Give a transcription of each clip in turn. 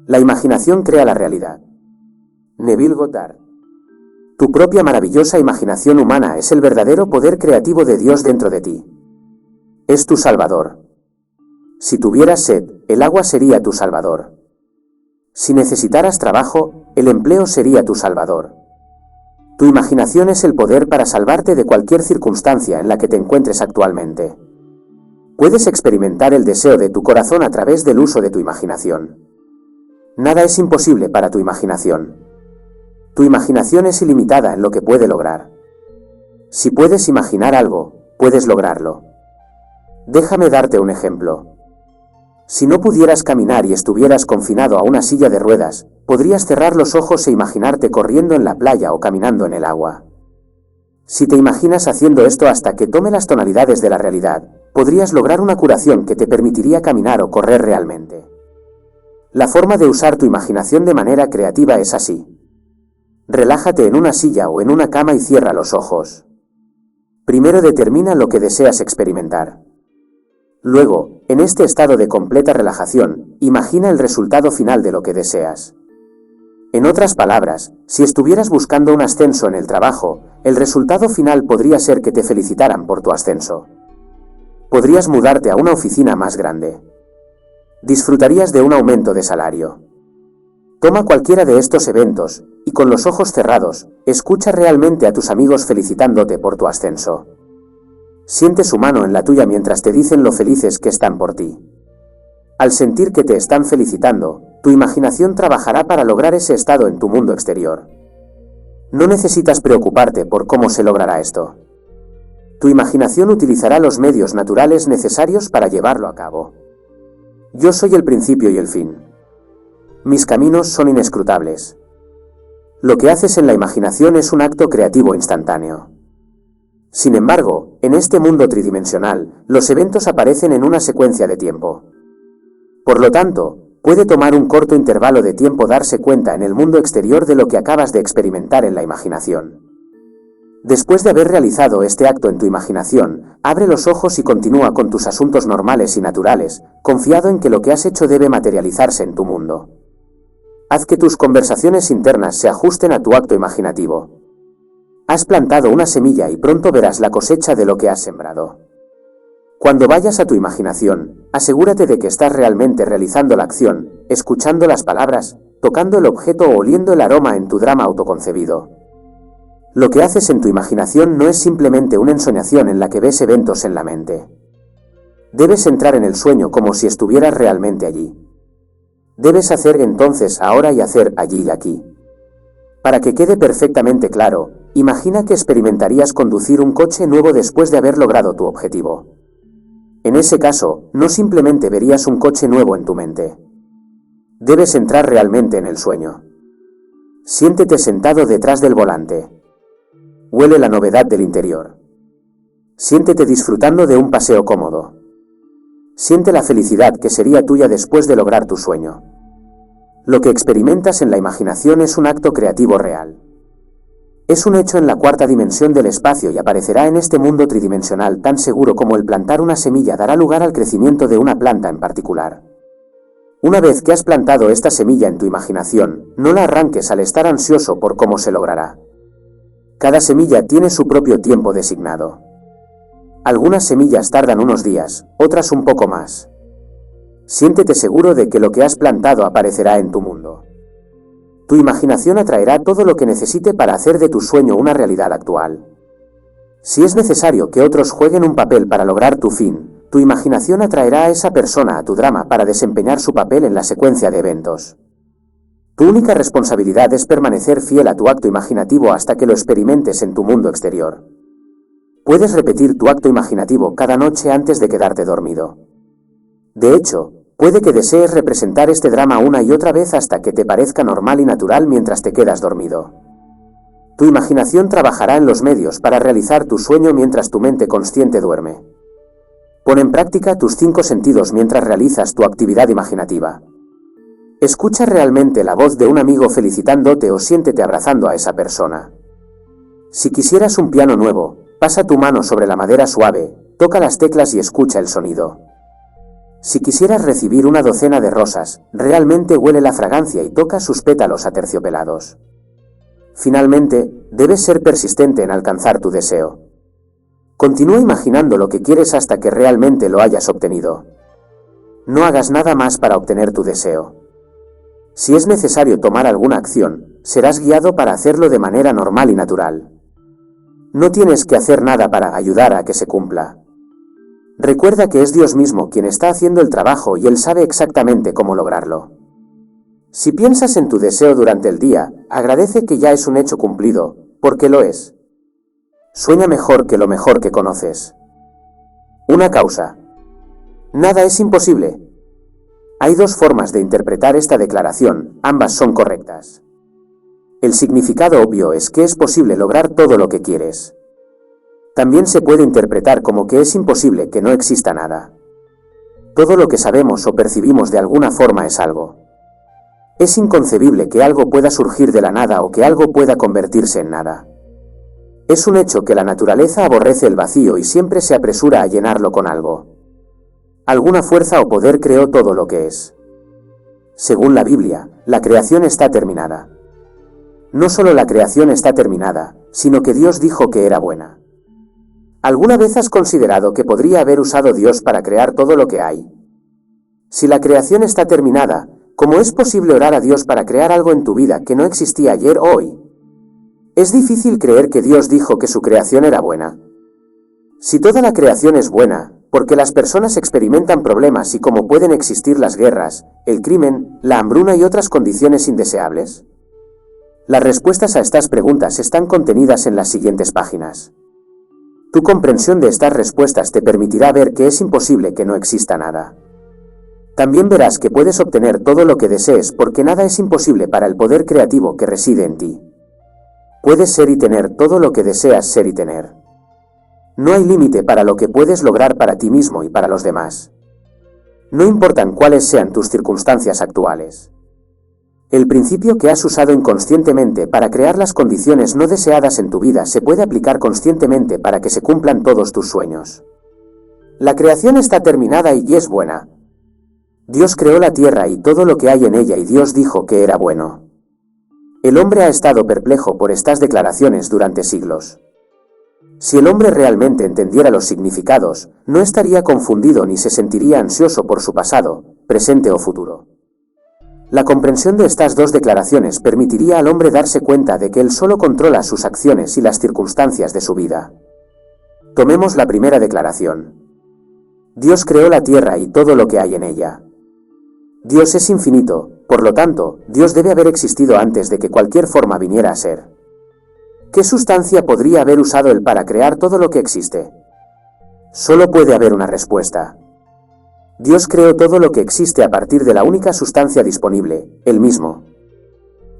La imaginación crea la realidad. Neville Goddard. Tu propia maravillosa imaginación humana es el verdadero poder creativo de Dios dentro de ti. Es tu salvador. Si tuvieras sed, el agua sería tu salvador. Si necesitaras trabajo, el empleo sería tu salvador. Tu imaginación es el poder para salvarte de cualquier circunstancia en la que te encuentres actualmente. Puedes experimentar el deseo de tu corazón a través del uso de tu imaginación. Nada es imposible para tu imaginación. Tu imaginación es ilimitada en lo que puede lograr. Si puedes imaginar algo, puedes lograrlo. Déjame darte un ejemplo. Si no pudieras caminar y estuvieras confinado a una silla de ruedas, podrías cerrar los ojos e imaginarte corriendo en la playa o caminando en el agua. Si te imaginas haciendo esto hasta que tome las tonalidades de la realidad, podrías lograr una curación que te permitiría caminar o correr realmente. La forma de usar tu imaginación de manera creativa es así. Relájate en una silla o en una cama y cierra los ojos. Primero determina lo que deseas experimentar. Luego, en este estado de completa relajación, imagina el resultado final de lo que deseas. En otras palabras, si estuvieras buscando un ascenso en el trabajo, el resultado final podría ser que te felicitaran por tu ascenso. Podrías mudarte a una oficina más grande. Disfrutarías de un aumento de salario. Toma cualquiera de estos eventos, y con los ojos cerrados, escucha realmente a tus amigos felicitándote por tu ascenso. Siente su mano en la tuya mientras te dicen lo felices que están por ti. Al sentir que te están felicitando, tu imaginación trabajará para lograr ese estado en tu mundo exterior. No necesitas preocuparte por cómo se logrará esto. Tu imaginación utilizará los medios naturales necesarios para llevarlo a cabo. Yo soy el principio y el fin. Mis caminos son inescrutables. Lo que haces en la imaginación es un acto creativo instantáneo. Sin embargo, en este mundo tridimensional, los eventos aparecen en una secuencia de tiempo. Por lo tanto, puede tomar un corto intervalo de tiempo darse cuenta en el mundo exterior de lo que acabas de experimentar en la imaginación. Después de haber realizado este acto en tu imaginación, abre los ojos y continúa con tus asuntos normales y naturales, confiado en que lo que has hecho debe materializarse en tu mundo. Haz que tus conversaciones internas se ajusten a tu acto imaginativo. Has plantado una semilla y pronto verás la cosecha de lo que has sembrado. Cuando vayas a tu imaginación, asegúrate de que estás realmente realizando la acción, escuchando las palabras, tocando el objeto o oliendo el aroma en tu drama autoconcebido. Lo que haces en tu imaginación no es simplemente una ensoñación en la que ves eventos en la mente. Debes entrar en el sueño como si estuvieras realmente allí. Debes hacer entonces ahora y hacer allí y aquí. Para que quede perfectamente claro, imagina que experimentarías conducir un coche nuevo después de haber logrado tu objetivo. En ese caso, no simplemente verías un coche nuevo en tu mente. Debes entrar realmente en el sueño. Siéntete sentado detrás del volante. Huele la novedad del interior. Siéntete disfrutando de un paseo cómodo. Siente la felicidad que sería tuya después de lograr tu sueño. Lo que experimentas en la imaginación es un acto creativo real. Es un hecho en la cuarta dimensión del espacio y aparecerá en este mundo tridimensional tan seguro como el plantar una semilla dará lugar al crecimiento de una planta en particular. Una vez que has plantado esta semilla en tu imaginación, no la arranques al estar ansioso por cómo se logrará. Cada semilla tiene su propio tiempo designado. Algunas semillas tardan unos días, otras un poco más. Siéntete seguro de que lo que has plantado aparecerá en tu mundo. Tu imaginación atraerá todo lo que necesite para hacer de tu sueño una realidad actual. Si es necesario que otros jueguen un papel para lograr tu fin, tu imaginación atraerá a esa persona a tu drama para desempeñar su papel en la secuencia de eventos. Tu única responsabilidad es permanecer fiel a tu acto imaginativo hasta que lo experimentes en tu mundo exterior. Puedes repetir tu acto imaginativo cada noche antes de quedarte dormido. De hecho, puede que desees representar este drama una y otra vez hasta que te parezca normal y natural mientras te quedas dormido. Tu imaginación trabajará en los medios para realizar tu sueño mientras tu mente consciente duerme. Pon en práctica tus 5 sentidos mientras realizas tu actividad imaginativa. Escucha realmente la voz de un amigo felicitándote o siéntete abrazando a esa persona. Si quisieras un piano nuevo, pasa tu mano sobre la madera suave, toca las teclas y escucha el sonido. Si quisieras recibir una docena de rosas, realmente huele la fragancia y toca sus pétalos aterciopelados. Finalmente, debes ser persistente en alcanzar tu deseo. Continúa imaginando lo que quieres hasta que realmente lo hayas obtenido. No hagas nada más para obtener tu deseo. Si es necesario tomar alguna acción, serás guiado para hacerlo de manera normal y natural. No tienes que hacer nada para ayudar a que se cumpla. Recuerda que es Dios mismo quien está haciendo el trabajo y Él sabe exactamente cómo lograrlo. Si piensas en tu deseo durante el día, agradece que ya es un hecho cumplido, porque lo es. Sueña mejor que conoces. Una causa. Nada es imposible. Hay dos formas de interpretar esta declaración, ambas son correctas. El significado obvio es que es posible lograr todo lo que quieres. También se puede interpretar como que es imposible que no exista nada. Todo lo que sabemos o percibimos de alguna forma es algo. Es inconcebible que algo pueda surgir de la nada o que algo pueda convertirse en nada. Es un hecho que la naturaleza aborrece el vacío y siempre se apresura a llenarlo con algo. Alguna fuerza o poder creó todo lo que es. Según la Biblia, la creación está terminada. No solo la creación está terminada, sino que Dios dijo que era buena. ¿Alguna vez has considerado que podría haber usado Dios para crear todo lo que hay? Si la creación está terminada, ¿cómo es posible orar a Dios para crear algo en tu vida que no existía ayer o hoy? Es difícil creer que Dios dijo que su creación era buena. Si toda la creación es buena, ¿por qué las personas experimentan problemas y cómo pueden existir las guerras, el crimen, la hambruna y otras condiciones indeseables? Las respuestas a estas preguntas están contenidas en las siguientes páginas. Tu comprensión de estas respuestas te permitirá ver que es imposible que no exista nada. También verás que puedes obtener todo lo que desees porque nada es imposible para el poder creativo que reside en ti. Puedes ser y tener todo lo que deseas ser y tener. No hay límite para lo que puedes lograr para ti mismo y para los demás. No importan cuáles sean tus circunstancias actuales. El principio que has usado inconscientemente para crear las condiciones no deseadas en tu vida se puede aplicar conscientemente para que se cumplan todos tus sueños. La creación está terminada y es buena. Dios creó la tierra y todo lo que hay en ella y Dios dijo que era bueno. El hombre ha estado perplejo por estas declaraciones durante siglos. Si el hombre realmente entendiera los significados, no estaría confundido ni se sentiría ansioso por su pasado, presente o futuro. La comprensión de estas dos declaraciones permitiría al hombre darse cuenta de que él solo controla sus acciones y las circunstancias de su vida. Tomemos la primera declaración. Dios creó la tierra y todo lo que hay en ella. Dios es infinito, por lo tanto, Dios debe haber existido antes de que cualquier forma viniera a ser. ¿Qué sustancia podría haber usado Él para crear todo lo que existe? Solo puede haber una respuesta. Dios creó todo lo que existe a partir de la única sustancia disponible, Él mismo.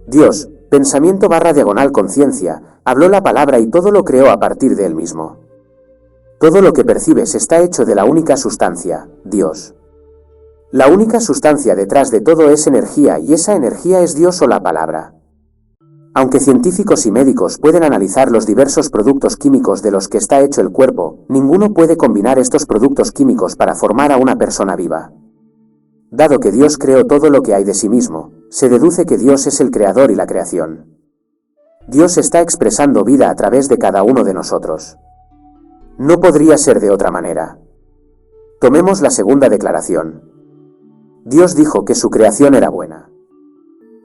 Dios, pensamiento/conciencia, habló la palabra y todo lo creó a partir de Él mismo. Todo lo que percibes está hecho de la única sustancia, Dios. La única sustancia detrás de todo es energía y esa energía es Dios o la palabra. Aunque científicos y médicos pueden analizar los diversos productos químicos de los que está hecho el cuerpo, ninguno puede combinar estos productos químicos para formar a una persona viva. Dado que Dios creó todo lo que hay de sí mismo, se deduce que Dios es el creador y la creación. Dios está expresando vida a través de cada uno de nosotros. No podría ser de otra manera. Tomemos la segunda declaración. Dios dijo que su creación era buena.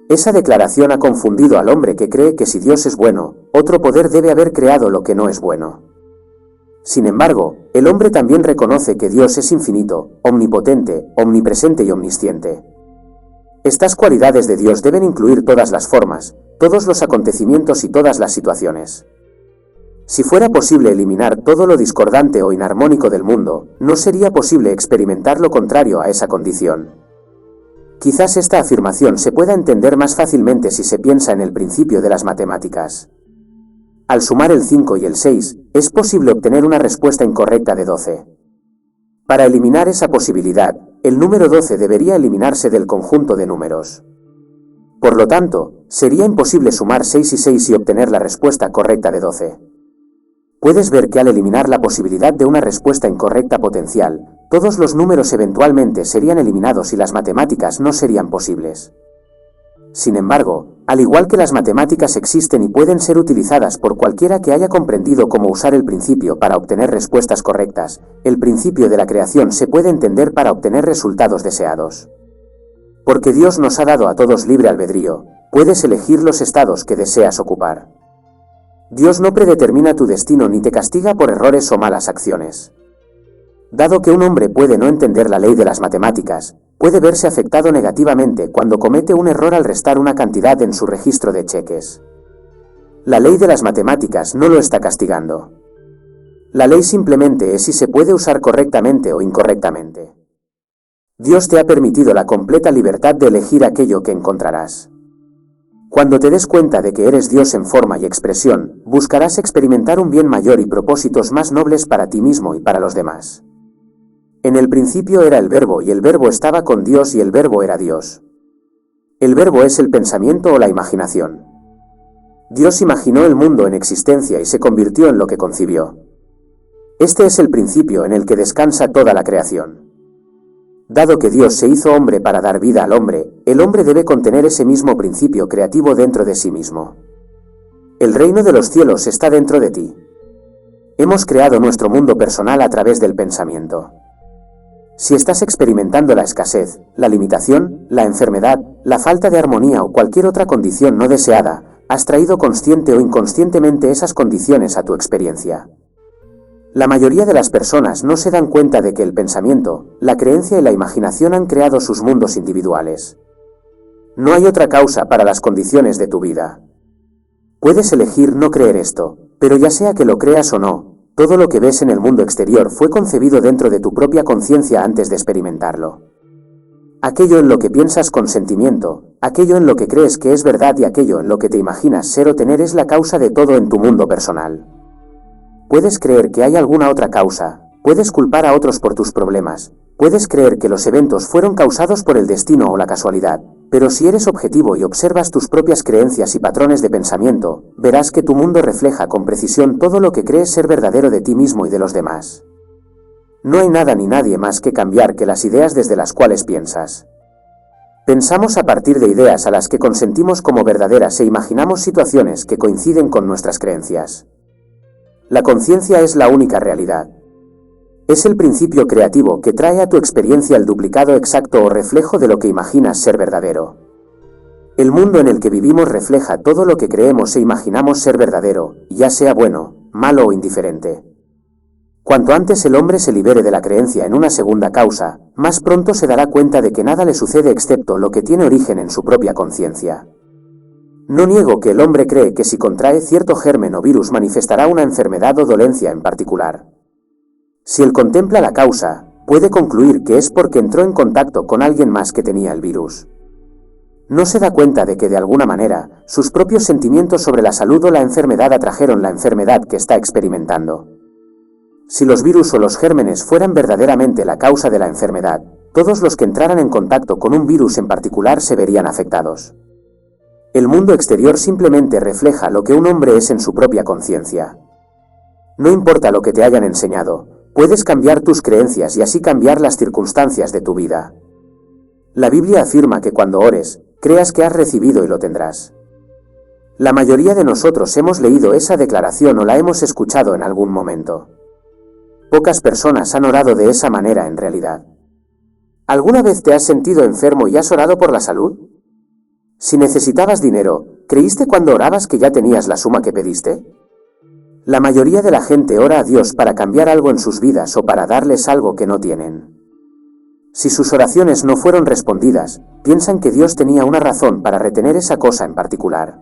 Esa declaración ha confundido al hombre que cree que si Dios es bueno, otro poder debe haber creado lo que no es bueno. Sin embargo, el hombre también reconoce que Dios es infinito, omnipotente, omnipresente y omnisciente. Estas cualidades de Dios deben incluir todas las formas, todos los acontecimientos y todas las situaciones. Si fuera posible eliminar todo lo discordante o inarmónico del mundo, no sería posible experimentar lo contrario a esa condición. Quizás esta afirmación se pueda entender más fácilmente si se piensa en el principio de las matemáticas. Al sumar el 5 y el 6, es posible obtener una respuesta incorrecta de 12. Para eliminar esa posibilidad, el número 12 debería eliminarse del conjunto de números. Por lo tanto, sería imposible sumar 6 y 6 y obtener la respuesta correcta de 12. Puedes ver que al eliminar la posibilidad de una respuesta incorrecta potencial, todos los números eventualmente serían eliminados y las matemáticas no serían posibles. Sin embargo, al igual que las matemáticas existen y pueden ser utilizadas por cualquiera que haya comprendido cómo usar el principio para obtener respuestas correctas, el principio de la creación se puede entender para obtener resultados deseados. Porque Dios nos ha dado a todos libre albedrío, puedes elegir los estados que deseas ocupar. Dios no predetermina tu destino ni te castiga por errores o malas acciones. Dado que un hombre puede no entender la ley de las matemáticas, puede verse afectado negativamente cuando comete un error al restar una cantidad en su registro de cheques. La ley de las matemáticas no lo está castigando. La ley simplemente es si se puede usar correctamente o incorrectamente. Dios te ha permitido la completa libertad de elegir aquello que encontrarás. Cuando te des cuenta de que eres Dios en forma y expresión, buscarás experimentar un bien mayor y propósitos más nobles para ti mismo y para los demás. En el principio era el Verbo y el Verbo estaba con Dios y el Verbo era Dios. El Verbo es el pensamiento o la imaginación. Dios imaginó el mundo en existencia y se convirtió en lo que concibió. Este es el principio en el que descansa toda la creación. Dado que Dios se hizo hombre para dar vida al hombre, el hombre debe contener ese mismo principio creativo dentro de sí mismo. El reino de los cielos está dentro de ti. Hemos creado nuestro mundo personal a través del pensamiento. Si estás experimentando la escasez, la limitación, la enfermedad, la falta de armonía o cualquier otra condición no deseada, has traído consciente o inconscientemente esas condiciones a tu experiencia. La mayoría de las personas no se dan cuenta de que el pensamiento, la creencia y la imaginación han creado sus mundos individuales. No hay otra causa para las condiciones de tu vida. Puedes elegir no creer esto, pero ya sea que lo creas o no, todo lo que ves en el mundo exterior fue concebido dentro de tu propia conciencia antes de experimentarlo. Aquello en lo que piensas con sentimiento, aquello en lo que crees que es verdad y aquello en lo que te imaginas ser o tener es la causa de todo en tu mundo personal. Puedes creer que hay alguna otra causa, puedes culpar a otros por tus problemas, puedes creer que los eventos fueron causados por el destino o la casualidad, pero si eres objetivo y observas tus propias creencias y patrones de pensamiento, verás que tu mundo refleja con precisión todo lo que crees ser verdadero de ti mismo y de los demás. No hay nada ni nadie más que cambiar que las ideas desde las cuales piensas. Pensamos a partir de ideas a las que consentimos como verdaderas e imaginamos situaciones que coinciden con nuestras creencias. La conciencia es la única realidad. Es el principio creativo que trae a tu experiencia el duplicado exacto o reflejo de lo que imaginas ser verdadero. El mundo en el que vivimos refleja todo lo que creemos e imaginamos ser verdadero, ya sea bueno, malo o indiferente. Cuanto antes el hombre se libere de la creencia en una segunda causa, más pronto se dará cuenta de que nada le sucede excepto lo que tiene origen en su propia conciencia. No niego que el hombre cree que si contrae cierto germen o virus manifestará una enfermedad o dolencia en particular. Si él contempla la causa, puede concluir que es porque entró en contacto con alguien más que tenía el virus. No se da cuenta de que de alguna manera, sus propios sentimientos sobre la salud o la enfermedad atrajeron la enfermedad que está experimentando. Si los virus o los gérmenes fueran verdaderamente la causa de la enfermedad, todos los que entraran en contacto con un virus en particular se verían afectados. El mundo exterior simplemente refleja lo que un hombre es en su propia conciencia. No importa lo que te hayan enseñado, puedes cambiar tus creencias y así cambiar las circunstancias de tu vida. La Biblia afirma que cuando ores, creas que has recibido y lo tendrás. La mayoría de nosotros hemos leído esa declaración o la hemos escuchado en algún momento. Pocas personas han orado de esa manera en realidad. ¿Alguna vez te has sentido enfermo y has orado por la salud? Si necesitabas dinero, ¿creíste cuando orabas que ya tenías la suma que pediste? La mayoría de la gente ora a Dios para cambiar algo en sus vidas o para darles algo que no tienen. Si sus oraciones no fueron respondidas, piensan que Dios tenía una razón para retener esa cosa en particular.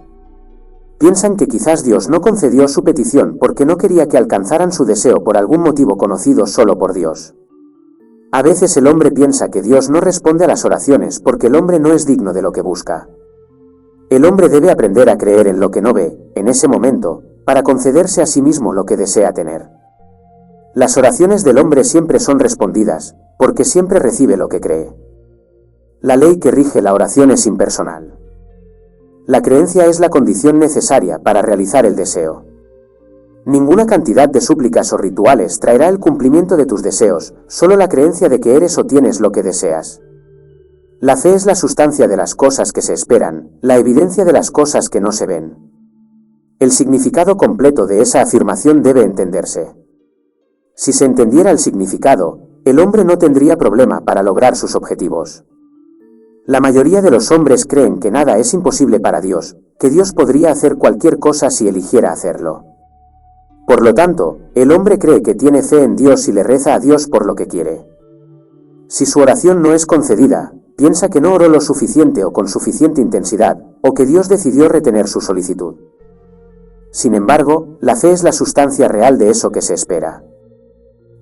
Piensan que quizás Dios no concedió su petición porque no quería que alcanzaran su deseo por algún motivo conocido solo por Dios. A veces el hombre piensa que Dios no responde a las oraciones porque el hombre no es digno de lo que busca. El hombre debe aprender a creer en lo que no ve, en ese momento, para concederse a sí mismo lo que desea tener. Las oraciones del hombre siempre son respondidas, porque siempre recibe lo que cree. La ley que rige la oración es impersonal. La creencia es la condición necesaria para realizar el deseo. Ninguna cantidad de súplicas o rituales traerá el cumplimiento de tus deseos, solo la creencia de que eres o tienes lo que deseas. La fe es la sustancia de las cosas que se esperan, la evidencia de las cosas que no se ven. El significado completo de esa afirmación debe entenderse. Si se entendiera el significado, el hombre no tendría problema para lograr sus objetivos. La mayoría de los hombres creen que nada es imposible para Dios, que Dios podría hacer cualquier cosa si eligiera hacerlo. Por lo tanto, el hombre cree que tiene fe en Dios y le reza a Dios por lo que quiere. Si su oración no es concedida, piensa que no oró lo suficiente o con suficiente intensidad, o que Dios decidió retener su solicitud. Sin embargo, la fe es la sustancia real de eso que se espera.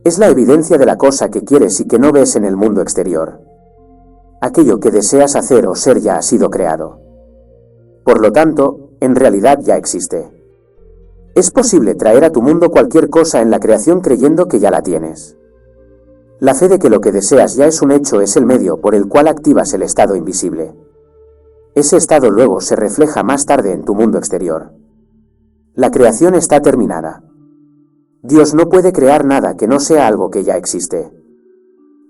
Es la evidencia de la cosa que quieres y que no ves en el mundo exterior. Aquello que deseas hacer o ser ya ha sido creado. Por lo tanto, en realidad ya existe. Es posible traer a tu mundo cualquier cosa en la creación creyendo que ya la tienes. La fe de que lo que deseas ya es un hecho es el medio por el cual activas el estado invisible. Ese estado luego se refleja más tarde en tu mundo exterior. La creación está terminada. Dios no puede crear nada que no sea algo que ya existe.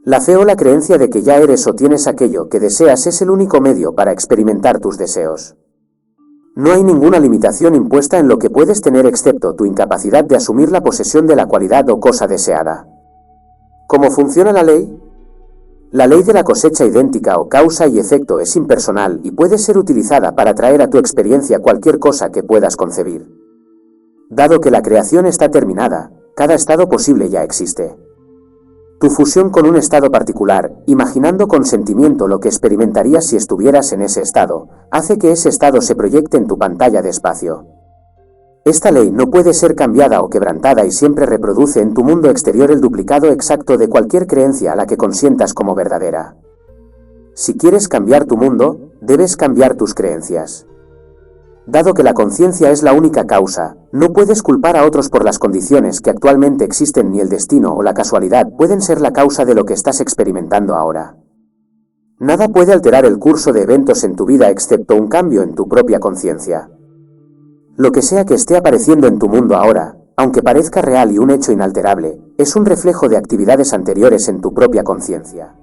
La fe o la creencia de que ya eres o tienes aquello que deseas es el único medio para experimentar tus deseos. No hay ninguna limitación impuesta en lo que puedes tener excepto tu incapacidad de asumir la posesión de la cualidad o cosa deseada. ¿Cómo funciona la ley? La ley de la cosecha idéntica o causa y efecto es impersonal y puede ser utilizada para traer a tu experiencia cualquier cosa que puedas concebir. Dado que la creación está terminada, cada estado posible ya existe. Tu fusión con un estado particular, imaginando con sentimiento lo que experimentarías si estuvieras en ese estado, hace que ese estado se proyecte en tu pantalla de espacio. Esta ley no puede ser cambiada o quebrantada y siempre reproduce en tu mundo exterior el duplicado exacto de cualquier creencia a la que consientas como verdadera. Si quieres cambiar tu mundo, debes cambiar tus creencias. Dado que la conciencia es la única causa, no puedes culpar a otros por las condiciones que actualmente existen ni el destino o la casualidad pueden ser la causa de lo que estás experimentando ahora. Nada puede alterar el curso de eventos en tu vida excepto un cambio en tu propia conciencia. Lo que sea que esté apareciendo en tu mundo ahora, aunque parezca real y un hecho inalterable, es un reflejo de actividades anteriores en tu propia conciencia.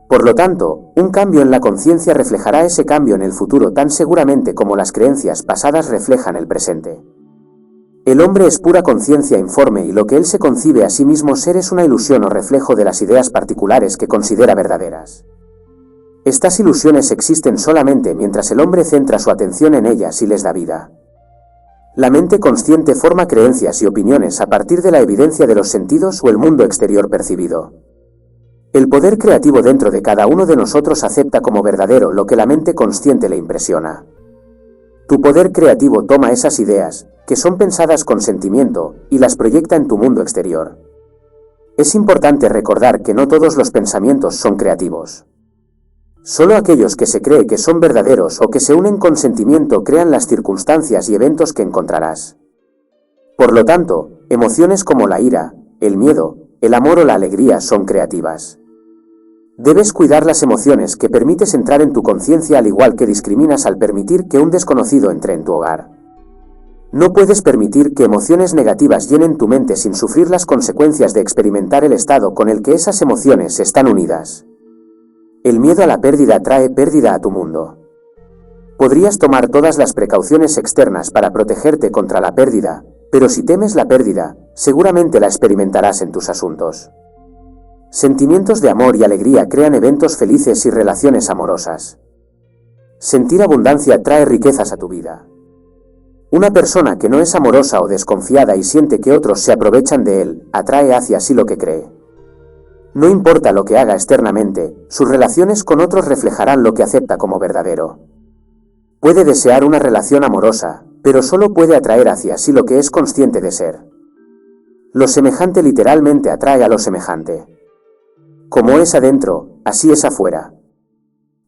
Por lo tanto, un cambio en la conciencia reflejará ese cambio en el futuro tan seguramente como las creencias pasadas reflejan el presente. El hombre es pura conciencia informe y lo que él se concibe a sí mismo ser es una ilusión o reflejo de las ideas particulares que considera verdaderas. Estas ilusiones existen solamente mientras el hombre centra su atención en ellas y les da vida. La mente consciente forma creencias y opiniones a partir de la evidencia de los sentidos o el mundo exterior percibido. El poder creativo dentro de cada uno de nosotros acepta como verdadero lo que la mente consciente le impresiona. Tu poder creativo toma esas ideas, que son pensadas con sentimiento, y las proyecta en tu mundo exterior. Es importante recordar que no todos los pensamientos son creativos. Solo aquellos que se cree que son verdaderos o que se unen con sentimiento crean las circunstancias y eventos que encontrarás. Por lo tanto, emociones como la ira, el miedo, el amor o la alegría son creativas. Debes cuidar las emociones que permites entrar en tu conciencia al igual que discriminas al permitir que un desconocido entre en tu hogar. No puedes permitir que emociones negativas llenen tu mente sin sufrir las consecuencias de experimentar el estado con el que esas emociones están unidas. El miedo a la pérdida trae pérdida a tu mundo. Podrías tomar todas las precauciones externas para protegerte contra la pérdida, pero si temes la pérdida, seguramente la experimentarás en tus asuntos. Sentimientos de amor y alegría crean eventos felices y relaciones amorosas. Sentir abundancia trae riquezas a tu vida. Una persona que no es amorosa o desconfiada y siente que otros se aprovechan de él, atrae hacia sí lo que cree. No importa lo que haga externamente, sus relaciones con otros reflejarán lo que acepta como verdadero. Puede desear una relación amorosa, pero solo puede atraer hacia sí lo que es consciente de ser. Lo semejante literalmente atrae a lo semejante. Como es adentro, así es afuera.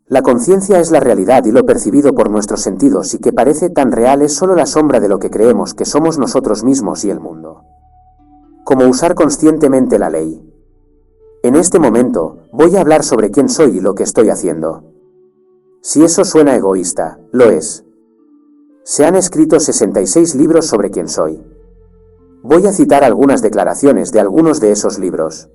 La conciencia es la realidad y lo percibido por nuestros sentidos y que parece tan real es solo la sombra de lo que creemos que somos nosotros mismos y el mundo. ¿Cómo usar conscientemente la ley? En este momento, voy a hablar sobre quién soy y lo que estoy haciendo. Si eso suena egoísta, lo es. Se han escrito 66 libros sobre quién soy. Voy a citar algunas declaraciones de algunos de esos libros.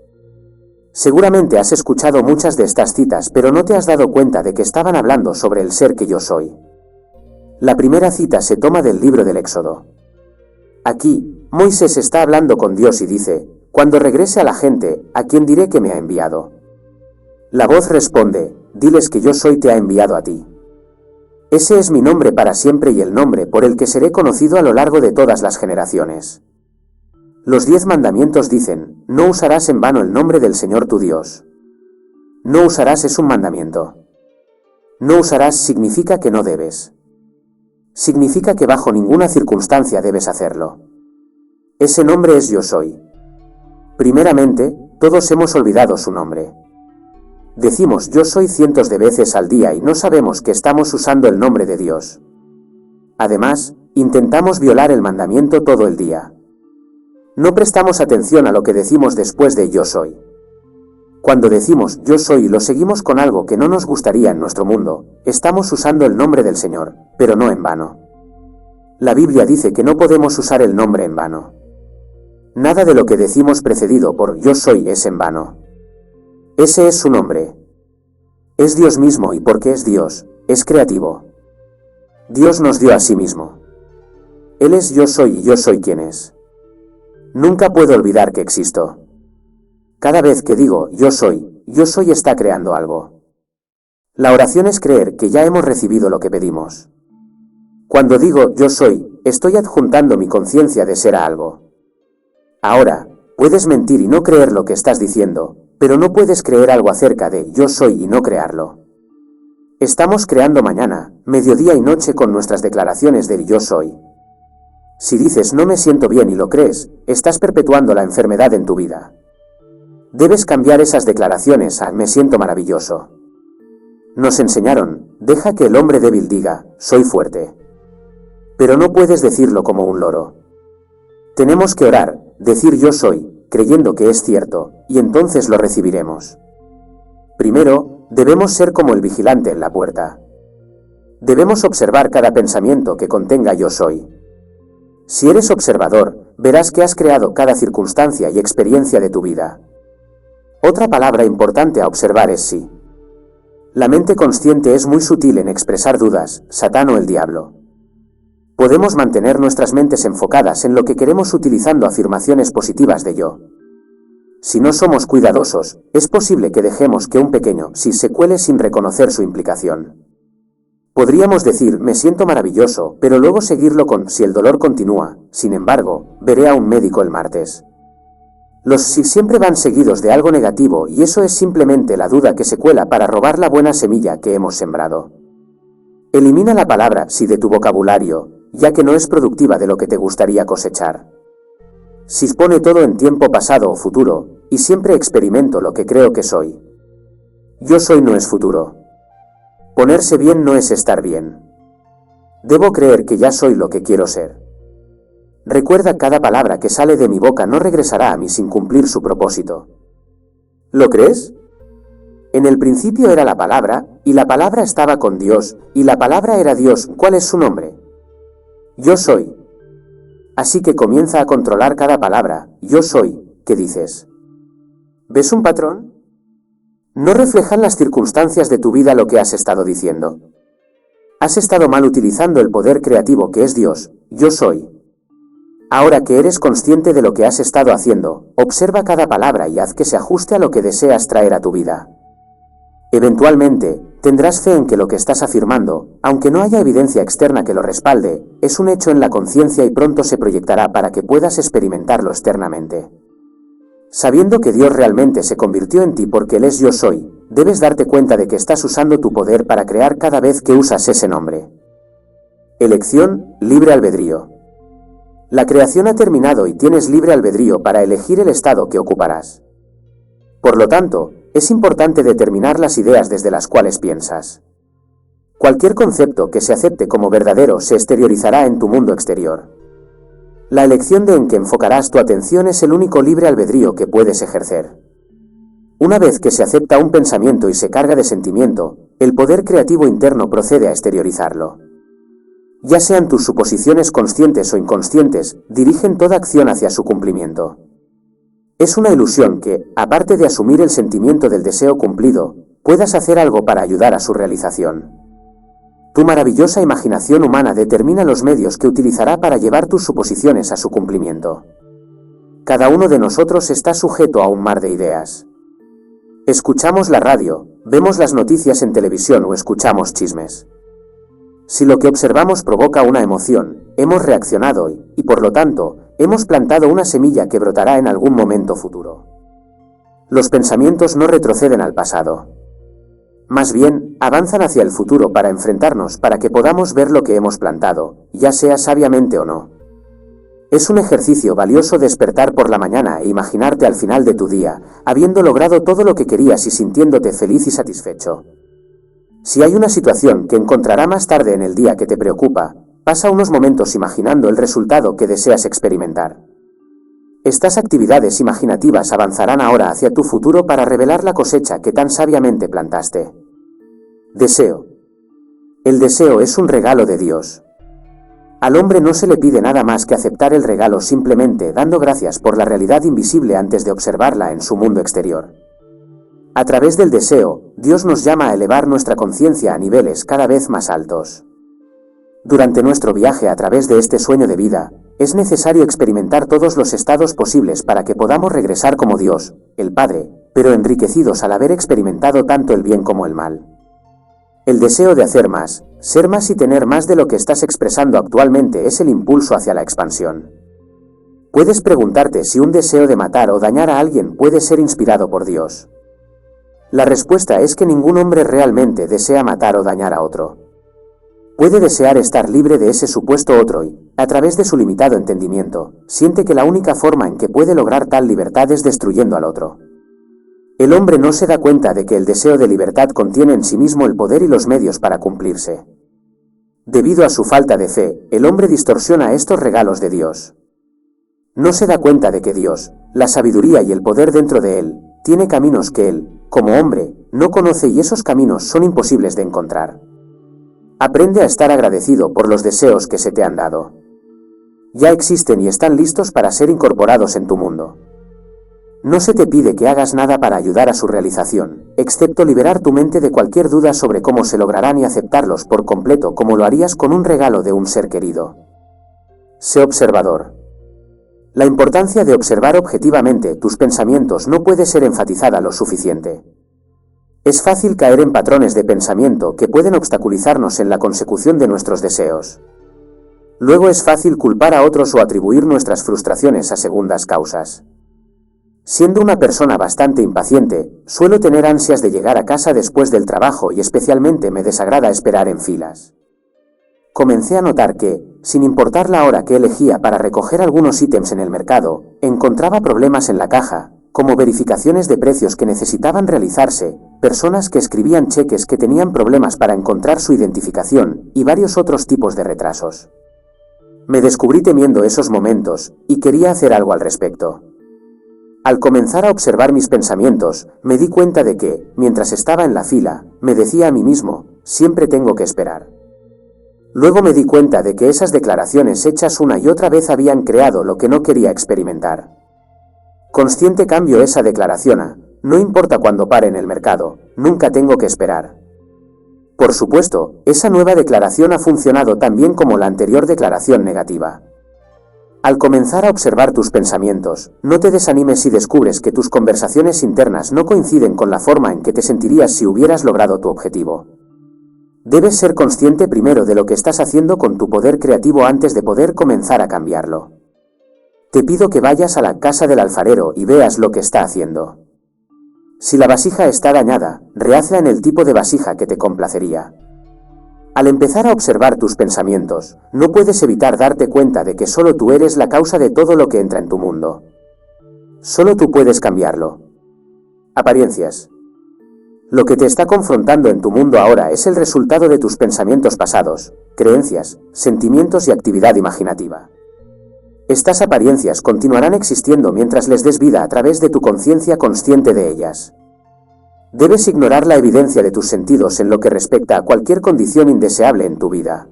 Seguramente has escuchado muchas de estas citas, pero no te has dado cuenta de que estaban hablando sobre el ser que yo soy. La primera cita se toma del libro del Éxodo. Aquí, Moisés está hablando con Dios y dice: cuando regrese a la gente, ¿a quién diré que me ha enviado? La voz responde: diles que yo soy te ha enviado a ti. Ese es mi nombre para siempre y el nombre por el que seré conocido a lo largo de todas las generaciones. Los 10 mandamientos dicen: no usarás en vano el nombre del Señor tu Dios. No usarás es un mandamiento. No usarás significa que no debes. Significa que bajo ninguna circunstancia debes hacerlo. Ese nombre es yo soy. Primeramente, todos hemos olvidado su nombre. Decimos yo soy cientos de veces al día y no sabemos que estamos usando el nombre de Dios. Además, intentamos violar el mandamiento todo el día. No prestamos atención a lo que decimos después de yo soy. Cuando decimos yo soy y lo seguimos con algo que no nos gustaría en nuestro mundo, estamos usando el nombre del Señor, pero no en vano. La Biblia dice que no podemos usar el nombre en vano. Nada de lo que decimos precedido por yo soy es en vano. Ese es su nombre. Es Dios mismo y porque es Dios, es creativo. Dios nos dio a sí mismo. Él es yo soy y yo soy quien es. Nunca puedo olvidar que existo. Cada vez que digo yo soy está creando algo. La oración es creer que ya hemos recibido lo que pedimos. Cuando digo yo soy, estoy adjuntando mi conciencia de ser a algo. Ahora, puedes mentir y no creer lo que estás diciendo, pero no puedes creer algo acerca de yo soy y no crearlo. Estamos creando mañana, mediodía y noche con nuestras declaraciones del yo soy. Si dices no me siento bien y lo crees, estás perpetuando la enfermedad en tu vida. Debes cambiar esas declaraciones a me siento maravilloso. Nos enseñaron, deja que el hombre débil diga, soy fuerte. Pero no puedes decirlo como un loro. Tenemos que orar, decir yo soy, creyendo que es cierto, y entonces lo recibiremos. Primero, debemos ser como el vigilante en la puerta. Debemos observar cada pensamiento que contenga yo soy. Si eres observador, verás que has creado cada circunstancia y experiencia de tu vida. Otra palabra importante a observar es sí. La mente consciente es muy sutil en expresar dudas, Satán o el diablo. Podemos mantener nuestras mentes enfocadas en lo que queremos utilizando afirmaciones positivas de yo. Si no somos cuidadosos, es posible que dejemos que un pequeño sí se cuele sin reconocer su implicación. Podríamos decir me siento maravilloso, pero luego seguirlo con si el dolor continúa, sin embargo, veré a un médico el martes. Los sí siempre van seguidos de algo negativo y eso es simplemente la duda que se cuela para robar la buena semilla que hemos sembrado. Elimina la palabra sí de tu vocabulario, ya que no es productiva de lo que te gustaría cosechar. Si pone todo en tiempo pasado o futuro, y siempre experimento lo que creo que soy. Yo soy no es futuro. Ponerse bien no es estar bien. Debo creer que ya soy lo que quiero ser. Recuerda cada palabra que sale de mi boca no regresará a mí sin cumplir su propósito. ¿Lo crees? En el principio era la palabra, y la palabra estaba con Dios, y la palabra era Dios. ¿Cuál es su nombre? Yo soy. Así que comienza a controlar cada palabra, yo soy, ¿qué dices? ¿Ves un patrón? No reflejan las circunstancias de tu vida lo que has estado diciendo. Has estado mal utilizando el poder creativo que es Dios, yo soy. Ahora que eres consciente de lo que has estado haciendo, observa cada palabra y haz que se ajuste a lo que deseas traer a tu vida. Eventualmente, tendrás fe en que lo que estás afirmando, aunque no haya evidencia externa que lo respalde, es un hecho en la conciencia y pronto se proyectará para que puedas experimentarlo externamente. Sabiendo que Dios realmente se convirtió en ti porque Él es yo soy, debes darte cuenta de que estás usando tu poder para crear cada vez que usas ese nombre. Elección, libre albedrío. La creación ha terminado y tienes libre albedrío para elegir el estado que ocuparás. Por lo tanto, es importante determinar las ideas desde las cuales piensas. Cualquier concepto que se acepte como verdadero se exteriorizará en tu mundo exterior. La elección de en que enfocarás tu atención es el único libre albedrío que puedes ejercer. Una vez que se acepta un pensamiento y se carga de sentimiento, el poder creativo interno procede a exteriorizarlo. ya sean tus suposiciones conscientes o inconscientes, dirigen toda acción hacia su cumplimiento. Es una ilusión que, aparte de asumir el sentimiento del deseo cumplido, puedas hacer algo para ayudar a su realización. Tu maravillosa imaginación humana determina los medios que utilizará para llevar tus suposiciones a su cumplimiento. Cada uno de nosotros está sujeto a un mar de ideas. Escuchamos la radio, vemos las noticias en televisión o escuchamos chismes. Si lo que observamos provoca una emoción, hemos reaccionado y, por lo tanto, hemos plantado una semilla que brotará en algún momento futuro. Los pensamientos no retroceden al pasado. Más bien, avanzan hacia el futuro para enfrentarnos para que podamos ver lo que hemos plantado, ya sea sabiamente o no. Es un ejercicio valioso despertar por la mañana e imaginarte al final de tu día, habiendo logrado todo lo que querías y sintiéndote feliz y satisfecho. Si hay una situación que encontrará más tarde en el día que te preocupa, pasa unos momentos imaginando el resultado que deseas experimentar. Estas actividades imaginativas avanzarán ahora hacia tu futuro para revelar la cosecha que tan sabiamente plantaste. Deseo. El deseo es un regalo de Dios. Al hombre no se le pide nada más que aceptar el regalo simplemente dando gracias por la realidad invisible antes de observarla en su mundo exterior. A través del deseo, Dios nos llama a elevar nuestra conciencia a niveles cada vez más altos. Durante nuestro viaje a través de este sueño de vida, es necesario experimentar todos los estados posibles para que podamos regresar como Dios, el Padre, pero enriquecidos al haber experimentado tanto el bien como el mal. El deseo de hacer más, ser más y tener más de lo que estás expresando actualmente es el impulso hacia la expansión. Puedes preguntarte si un deseo de matar o dañar a alguien puede ser inspirado por Dios. La respuesta es que ningún hombre realmente desea matar o dañar a otro. Puede desear estar libre de ese supuesto otro y, a través de su limitado entendimiento, siente que la única forma en que puede lograr tal libertad es destruyendo al otro. El hombre no se da cuenta de que el deseo de libertad contiene en sí mismo el poder y los medios para cumplirse. Debido a su falta de fe, el hombre distorsiona estos regalos de Dios. No se da cuenta de que Dios, la sabiduría y el poder dentro de él, tiene caminos que él, como hombre, no conoce y esos caminos son imposibles de encontrar. Aprende a estar agradecido por los deseos que se te han dado. Ya existen y están listos para ser incorporados en tu mundo. No se te pide que hagas nada para ayudar a su realización, excepto liberar tu mente de cualquier duda sobre cómo se lograrán y aceptarlos por completo como lo harías con un regalo de un ser querido. Sé observador. La importancia de observar objetivamente tus pensamientos no puede ser enfatizada lo suficiente. Es fácil caer en patrones de pensamiento que pueden obstaculizarnos en la consecución de nuestros deseos. Luego es fácil culpar a otros o atribuir nuestras frustraciones a segundas causas. Siendo una persona bastante impaciente, suelo tener ansias de llegar a casa después del trabajo y especialmente me desagrada esperar en filas. Comencé a notar que, sin importar la hora que elegía para recoger algunos ítems en el mercado, encontraba problemas en la caja, como verificaciones de precios que necesitaban realizarse, personas que escribían cheques que tenían problemas para encontrar su identificación y varios otros tipos de retrasos. Me descubrí temiendo esos momentos y quería hacer algo al respecto. Al comenzar a observar mis pensamientos, me di cuenta de que, mientras estaba en la fila, me decía a mí mismo, siempre tengo que esperar. Luego me di cuenta de que esas declaraciones hechas una y otra vez habían creado lo que no quería experimentar. Consciente cambio esa declaración a, no importa cuándo pare en el mercado, nunca tengo que esperar. Por supuesto, esa nueva declaración ha funcionado tan bien como la anterior declaración negativa. Al comenzar a observar tus pensamientos, no te desanimes si descubres que tus conversaciones internas no coinciden con la forma en que te sentirías si hubieras logrado tu objetivo. Debes ser consciente primero de lo que estás haciendo con tu poder creativo antes de poder comenzar a cambiarlo. Te pido que vayas a la casa del alfarero y veas lo que está haciendo. Si la vasija está dañada, rehazla en el tipo de vasija que te complacería. Al empezar a observar tus pensamientos, no puedes evitar darte cuenta de que solo tú eres la causa de todo lo que entra en tu mundo. Solo tú puedes cambiarlo. Apariencias. Lo que te está confrontando en tu mundo ahora es el resultado de tus pensamientos pasados, creencias, sentimientos y actividad imaginativa. Estas apariencias continuarán existiendo mientras les des vida a través de tu conciencia consciente de ellas. Debes ignorar la evidencia de tus sentidos en lo que respecta a cualquier condición indeseable en tu vida.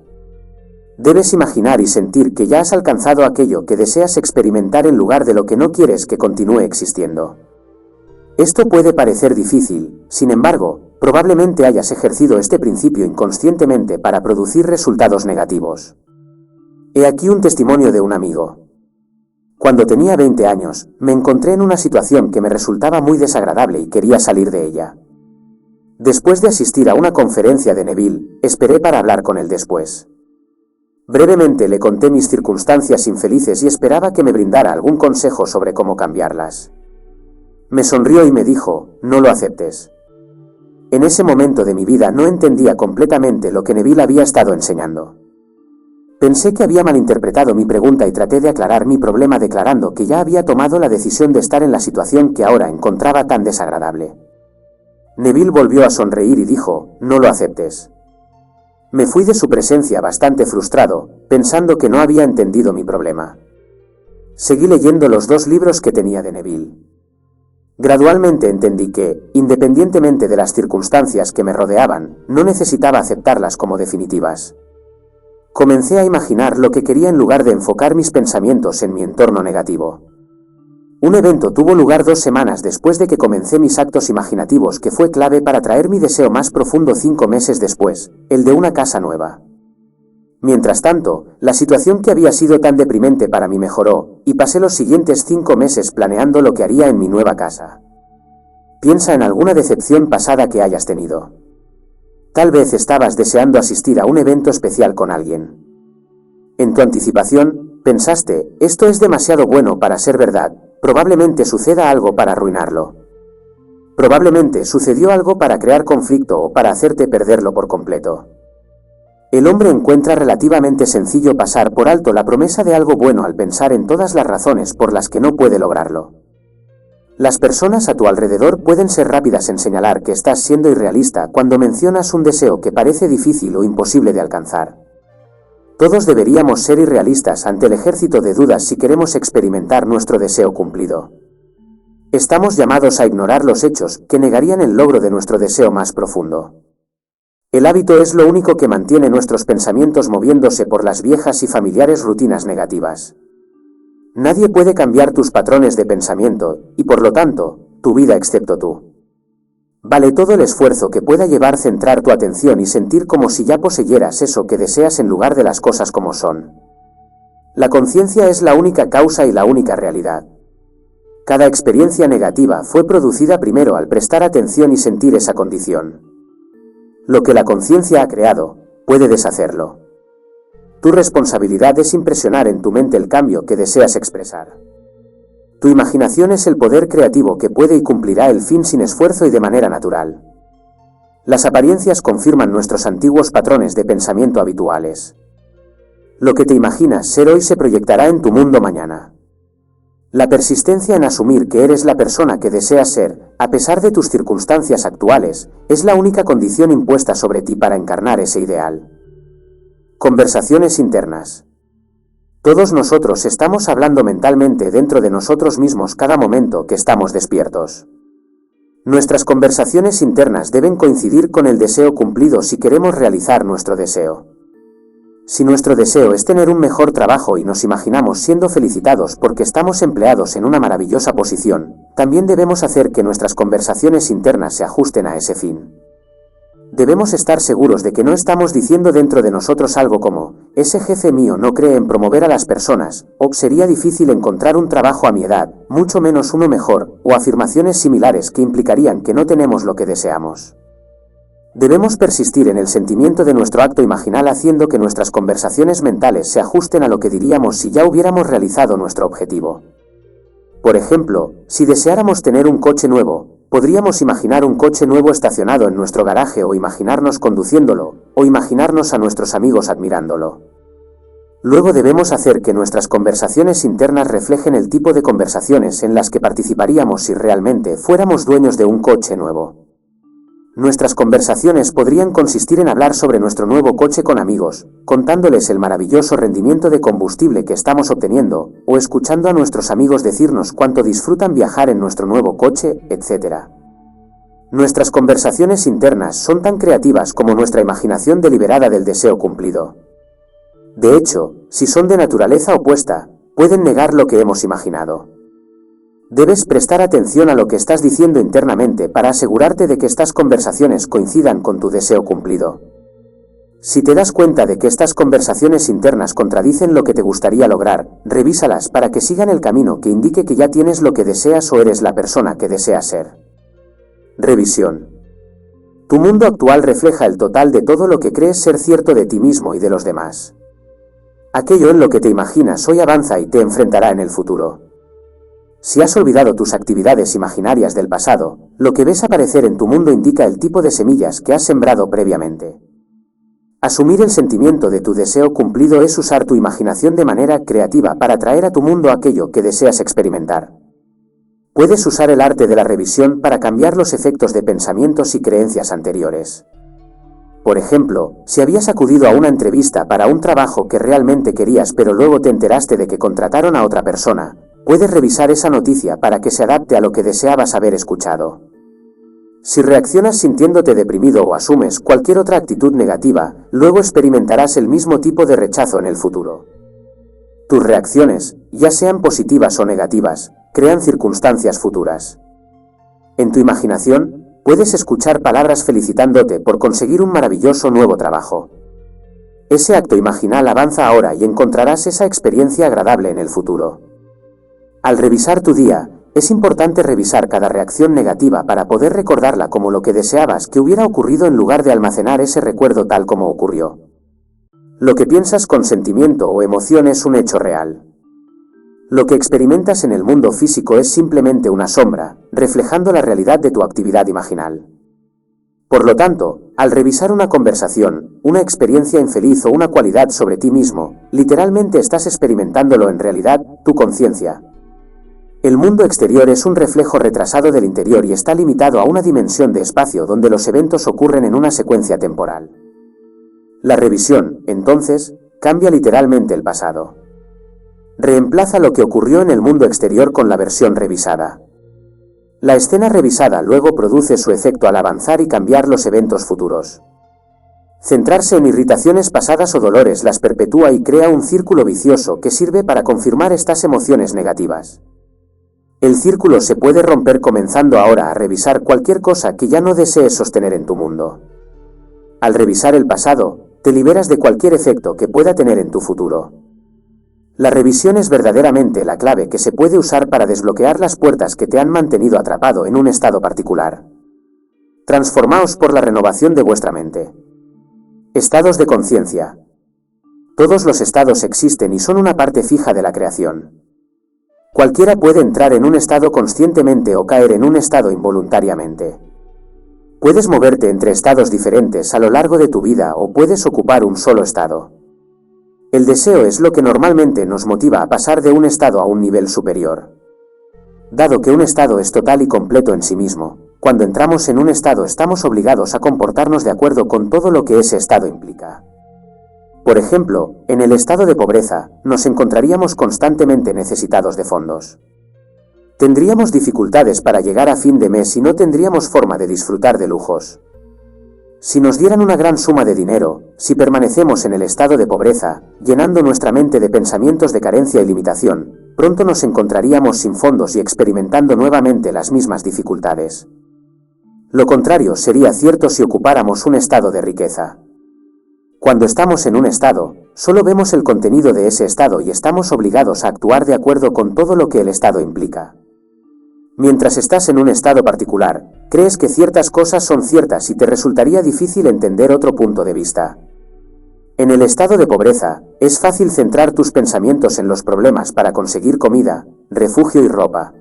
Debes imaginar y sentir que ya has alcanzado aquello que deseas experimentar en lugar de lo que no quieres que continúe existiendo. Esto puede parecer difícil, sin embargo, probablemente hayas ejercido este principio inconscientemente para producir resultados negativos. He aquí un testimonio de un amigo. Cuando tenía 20 años, me encontré en una situación que me resultaba muy desagradable y quería salir de ella. Después de asistir a una conferencia de Neville, esperé para hablar con él después. Brevemente le conté mis circunstancias infelices y esperaba que me brindara algún consejo sobre cómo cambiarlas. Me sonrió y me dijo, no lo aceptes. En ese momento de mi vida no entendía completamente lo que Neville había estado enseñando. Pensé que había malinterpretado mi pregunta y traté de aclarar mi problema declarando que ya había tomado la decisión de estar en la situación que ahora encontraba tan desagradable. Neville volvió a sonreír y dijo, no lo aceptes. Me fui de su presencia bastante frustrado, pensando que no había entendido mi problema. Seguí leyendo los 2 libros que tenía de Neville. Gradualmente entendí que, independientemente de las circunstancias que me rodeaban, no necesitaba aceptarlas como definitivas. Comencé a imaginar lo que quería en lugar de enfocar mis pensamientos en mi entorno negativo. Un evento tuvo lugar 2 semanas después de que comencé mis actos imaginativos que fue clave para traer mi deseo más profundo 5 meses después, el de una casa nueva. Mientras tanto, la situación que había sido tan deprimente para mí mejoró, y pasé los siguientes 5 meses planeando lo que haría en mi nueva casa. Piensa en alguna decepción pasada que hayas tenido. Tal vez estabas deseando asistir a un evento especial con alguien. En tu anticipación, pensaste, esto es demasiado bueno para ser verdad, probablemente suceda algo para arruinarlo. Probablemente sucedió algo para crear conflicto o para hacerte perderlo por completo. El hombre encuentra relativamente sencillo pasar por alto la promesa de algo bueno al pensar en todas las razones por las que no puede lograrlo. Las personas a tu alrededor pueden ser rápidas en señalar que estás siendo irrealista cuando mencionas un deseo que parece difícil o imposible de alcanzar. Todos deberíamos ser irrealistas ante el ejército de dudas si queremos experimentar nuestro deseo cumplido. Estamos llamados a ignorar los hechos que negarían el logro de nuestro deseo más profundo. El hábito es lo único que mantiene nuestros pensamientos moviéndose por las viejas y familiares rutinas negativas. Nadie puede cambiar tus patrones de pensamiento, y por lo tanto, tu vida excepto tú. Vale todo el esfuerzo que pueda llevar centrar tu atención y sentir como si ya poseyeras eso que deseas en lugar de las cosas como son. La conciencia es la única causa y la única realidad. Cada experiencia negativa fue producida primero al prestar atención y sentir esa condición. Lo que la conciencia ha creado, puede deshacerlo. Tu responsabilidad es impresionar en tu mente el cambio que deseas expresar. Tu imaginación es el poder creativo que puede y cumplirá el fin sin esfuerzo y de manera natural. Las apariencias confirman nuestros antiguos patrones de pensamiento habituales. Lo que te imaginas ser hoy se proyectará en tu mundo mañana. La persistencia en asumir que eres la persona que deseas ser, a pesar de tus circunstancias actuales, es la única condición impuesta sobre ti para encarnar ese ideal. Conversaciones internas. Todos nosotros estamos hablando mentalmente dentro de nosotros mismos cada momento que estamos despiertos. Nuestras conversaciones internas deben coincidir con el deseo cumplido si queremos realizar nuestro deseo. Si nuestro deseo es tener un mejor trabajo y nos imaginamos siendo felicitados porque estamos empleados en una maravillosa posición, también debemos hacer que nuestras conversaciones internas se ajusten a ese fin. Debemos estar seguros de que no estamos diciendo dentro de nosotros algo como, ese jefe mío no cree en promover a las personas, o sería difícil encontrar un trabajo a mi edad, mucho menos uno mejor, o afirmaciones similares que implicarían que no tenemos lo que deseamos. Debemos persistir en el sentimiento de nuestro acto imaginal haciendo que nuestras conversaciones mentales se ajusten a lo que diríamos si ya hubiéramos realizado nuestro objetivo. Por ejemplo, si deseáramos tener un coche nuevo, podríamos imaginar un coche nuevo estacionado en nuestro garaje o imaginarnos conduciéndolo, o imaginarnos a nuestros amigos admirándolo. Luego debemos hacer que nuestras conversaciones internas reflejen el tipo de conversaciones en las que participaríamos si realmente fuéramos dueños de un coche nuevo. Nuestras conversaciones podrían consistir en hablar sobre nuestro nuevo coche con amigos, contándoles el maravilloso rendimiento de combustible que estamos obteniendo, o escuchando a nuestros amigos decirnos cuánto disfrutan viajar en nuestro nuevo coche, etc. Nuestras conversaciones internas son tan creativas como nuestra imaginación deliberada del deseo cumplido. De hecho, si son de naturaleza opuesta, pueden negar lo que hemos imaginado. Debes prestar atención a lo que estás diciendo internamente para asegurarte de que estas conversaciones coincidan con tu deseo cumplido. Si te das cuenta de que estas conversaciones internas contradicen lo que te gustaría lograr, revísalas para que sigan el camino que indique que ya tienes lo que deseas o eres la persona que deseas ser. Revisión. Tu mundo actual refleja el total de todo lo que crees ser cierto de ti mismo y de los demás. Aquello en lo que te imaginas hoy avanza y te enfrentará en el futuro. Si has olvidado tus actividades imaginarias del pasado, lo que ves aparecer en tu mundo indica el tipo de semillas que has sembrado previamente. Asumir el sentimiento de tu deseo cumplido es usar tu imaginación de manera creativa para traer a tu mundo aquello que deseas experimentar. Puedes usar el arte de la revisión para cambiar los efectos de pensamientos y creencias anteriores. Por ejemplo, si habías acudido a una entrevista para un trabajo que realmente querías pero luego te enteraste de que contrataron a otra persona, puedes revisar esa noticia para que se adapte a lo que deseabas haber escuchado. Si reaccionas sintiéndote deprimido o asumes cualquier otra actitud negativa, luego experimentarás el mismo tipo de rechazo en el futuro. Tus reacciones, ya sean positivas o negativas, crean circunstancias futuras. En tu imaginación, puedes escuchar palabras felicitándote por conseguir un maravilloso nuevo trabajo. Ese acto imaginal avanza ahora y encontrarás esa experiencia agradable en el futuro. Al revisar tu día, es importante revisar cada reacción negativa para poder recordarla como lo que deseabas que hubiera ocurrido en lugar de almacenar ese recuerdo tal como ocurrió. Lo que piensas con sentimiento o emoción es un hecho real. Lo que experimentas en el mundo físico es simplemente una sombra, reflejando la realidad de tu actividad imaginal. Por lo tanto, al revisar una conversación, una experiencia infeliz o una cualidad sobre ti mismo, literalmente estás experimentándolo en realidad, tu conciencia. El mundo exterior es un reflejo retrasado del interior y está limitado a una dimensión de espacio donde los eventos ocurren en una secuencia temporal. La revisión, entonces, cambia literalmente el pasado. Reemplaza lo que ocurrió en el mundo exterior con la versión revisada. La escena revisada luego produce su efecto al avanzar y cambiar los eventos futuros. Centrarse en irritaciones pasadas o dolores las perpetúa y crea un círculo vicioso que sirve para confirmar estas emociones negativas. El círculo se puede romper comenzando ahora a revisar cualquier cosa que ya no desees sostener en tu mundo. Al revisar el pasado, te liberas de cualquier efecto que pueda tener en tu futuro. La revisión es verdaderamente la clave que se puede usar para desbloquear las puertas que te han mantenido atrapado en un estado particular. Transformaos por la renovación de vuestra mente. Estados de conciencia. Todos los estados existen y son una parte fija de la creación. Cualquiera puede entrar en un estado conscientemente o caer en un estado involuntariamente. Puedes moverte entre estados diferentes a lo largo de tu vida o puedes ocupar un solo estado. El deseo es lo que normalmente nos motiva a pasar de un estado a un nivel superior. Dado que un estado es total y completo en sí mismo, cuando entramos en un estado estamos obligados a comportarnos de acuerdo con todo lo que ese estado implica. Por ejemplo, en el estado de pobreza, nos encontraríamos constantemente necesitados de fondos. Tendríamos dificultades para llegar a fin de mes y no tendríamos forma de disfrutar de lujos. Si nos dieran una gran suma de dinero, si permanecemos en el estado de pobreza, llenando nuestra mente de pensamientos de carencia y limitación, pronto nos encontraríamos sin fondos y experimentando nuevamente las mismas dificultades. Lo contrario sería cierto si ocupáramos un estado de riqueza. Cuando estamos en un estado, solo vemos el contenido de ese estado y estamos obligados a actuar de acuerdo con todo lo que el estado implica. Mientras estás en un estado particular, crees que ciertas cosas son ciertas y te resultaría difícil entender otro punto de vista. En el estado de pobreza, es fácil centrar tus pensamientos en los problemas para conseguir comida, refugio y ropa.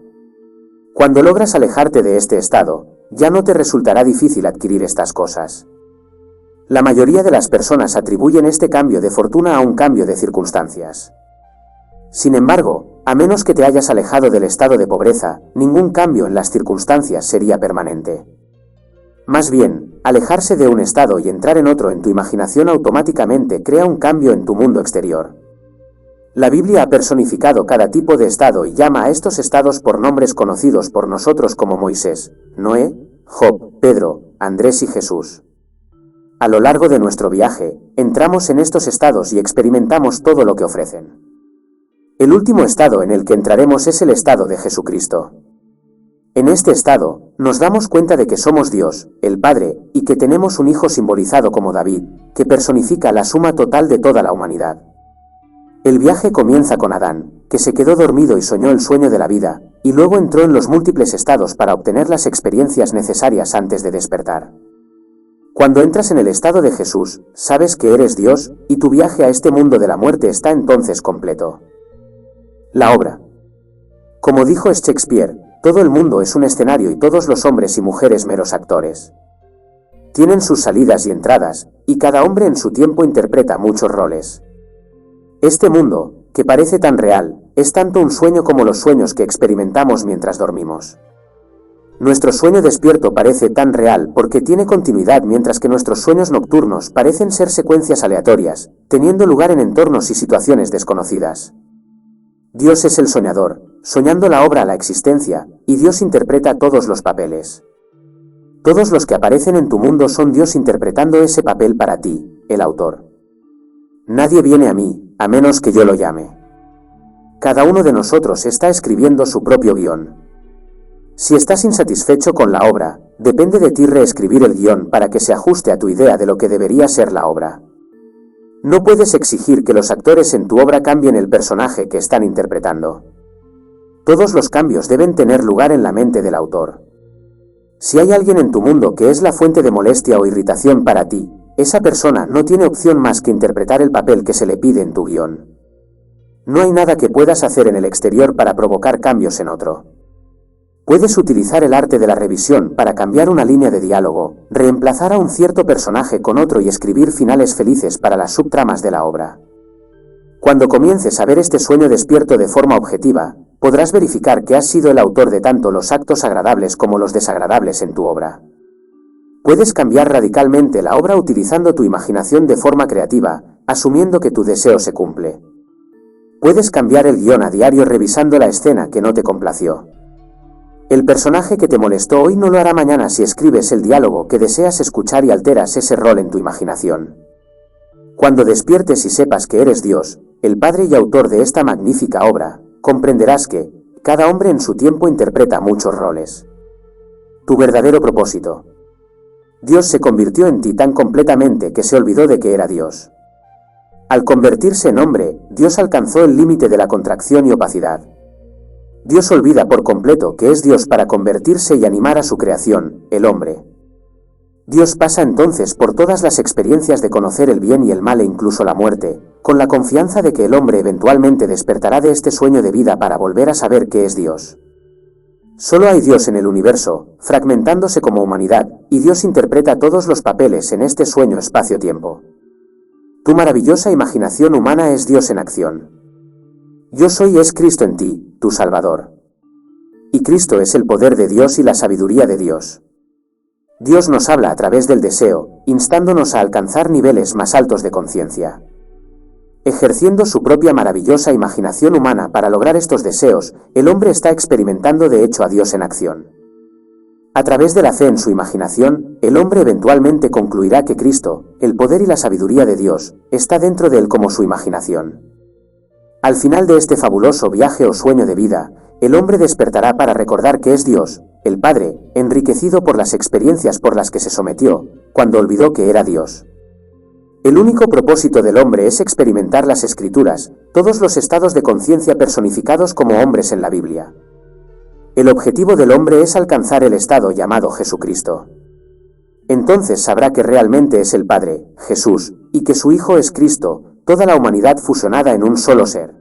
Cuando logras alejarte de este estado, ya no te resultará difícil adquirir estas cosas. La mayoría de las personas atribuyen este cambio de fortuna a un cambio de circunstancias. Sin embargo, a menos que te hayas alejado del estado de pobreza, ningún cambio en las circunstancias sería permanente. Más bien, alejarse de un estado y entrar en otro en tu imaginación automáticamente crea un cambio en tu mundo exterior. La Biblia ha personificado cada tipo de estado y llama a estos estados por nombres conocidos por nosotros como Moisés, Noé, Job, Pedro, Andrés y Jesús. A lo largo de nuestro viaje, entramos en estos estados y experimentamos todo lo que ofrecen. El último estado en el que entraremos es el estado de Jesucristo. En este estado, nos damos cuenta de que somos Dios, el Padre, y que tenemos un Hijo simbolizado como David, que personifica la suma total de toda la humanidad. El viaje comienza con Adán, que se quedó dormido y soñó el sueño de la vida, y luego entró en los múltiples estados para obtener las experiencias necesarias antes de despertar. Cuando entras en el estado de Jesús, sabes que eres Dios, y tu viaje a este mundo de la muerte está entonces completo. La obra. Como dijo Shakespeare, todo el mundo es un escenario y todos los hombres y mujeres meros actores. Tienen sus salidas y entradas, y cada hombre en su tiempo interpreta muchos roles. Este mundo, que parece tan real, es tanto un sueño como los sueños que experimentamos mientras dormimos. Nuestro sueño despierto parece tan real porque tiene continuidad, mientras que nuestros sueños nocturnos parecen ser secuencias aleatorias, teniendo lugar en entornos y situaciones desconocidas. Dios es el soñador, soñando la obra a la existencia, y Dios interpreta todos los papeles. Todos los que aparecen en tu mundo son Dios interpretando ese papel para ti, el autor. Nadie viene a mí, a menos que yo lo llame. Cada uno de nosotros está escribiendo su propio guión. Si estás insatisfecho con la obra, depende de ti reescribir el guión para que se ajuste a tu idea de lo que debería ser la obra. No puedes exigir que los actores en tu obra cambien el personaje que están interpretando. Todos los cambios deben tener lugar en la mente del autor. Si hay alguien en tu mundo que es la fuente de molestia o irritación para ti, esa persona no tiene opción más que interpretar el papel que se le pide en tu guión. No hay nada que puedas hacer en el exterior para provocar cambios en otro. Puedes utilizar el arte de la revisión para cambiar una línea de diálogo, reemplazar a un cierto personaje con otro y escribir finales felices para las subtramas de la obra. Cuando comiences a ver este sueño despierto de forma objetiva, podrás verificar que has sido el autor de tanto los actos agradables como los desagradables en tu obra. Puedes cambiar radicalmente la obra utilizando tu imaginación de forma creativa, asumiendo que tu deseo se cumple. Puedes cambiar el guión a diario revisando la escena que no te complació. El personaje que te molestó hoy no lo hará mañana si escribes el diálogo que deseas escuchar y alteras ese rol en tu imaginación. Cuando despiertes y sepas que eres Dios, el Padre y autor de esta magnífica obra, comprenderás que cada hombre en su tiempo interpreta muchos roles. Tu verdadero propósito. Dios se convirtió en ti tan completamente que se olvidó de que era Dios. Al convertirse en hombre, Dios alcanzó el límite de la contracción y opacidad. Dios olvida por completo que es Dios para convertirse y animar a su creación, el hombre. Dios pasa entonces por todas las experiencias de conocer el bien y el mal e incluso la muerte, con la confianza de que el hombre eventualmente despertará de este sueño de vida para volver a saber que es Dios. Solo hay Dios en el universo, fragmentándose como humanidad, y Dios interpreta todos los papeles en este sueño espacio-tiempo. Tu maravillosa imaginación humana es Dios en acción. Yo soy es Cristo en ti, tu Salvador. Y Cristo es el poder de Dios y la sabiduría de Dios. Dios nos habla a través del deseo, instándonos a alcanzar niveles más altos de conciencia. Ejerciendo su propia maravillosa imaginación humana para lograr estos deseos, el hombre está experimentando de hecho a Dios en acción. A través de la fe en su imaginación, el hombre eventualmente concluirá que Cristo, el poder y la sabiduría de Dios, está dentro de él como su imaginación. Al final de este fabuloso viaje o sueño de vida, el hombre despertará para recordar que es Dios, el Padre, enriquecido por las experiencias por las que se sometió, cuando olvidó que era Dios. El único propósito del hombre es experimentar las Escrituras, todos los estados de conciencia personificados como hombres en la Biblia. El objetivo del hombre es alcanzar el estado llamado Jesucristo. Entonces sabrá que realmente es el Padre, Jesús, y que su Hijo es Cristo, toda la humanidad fusionada en un solo ser.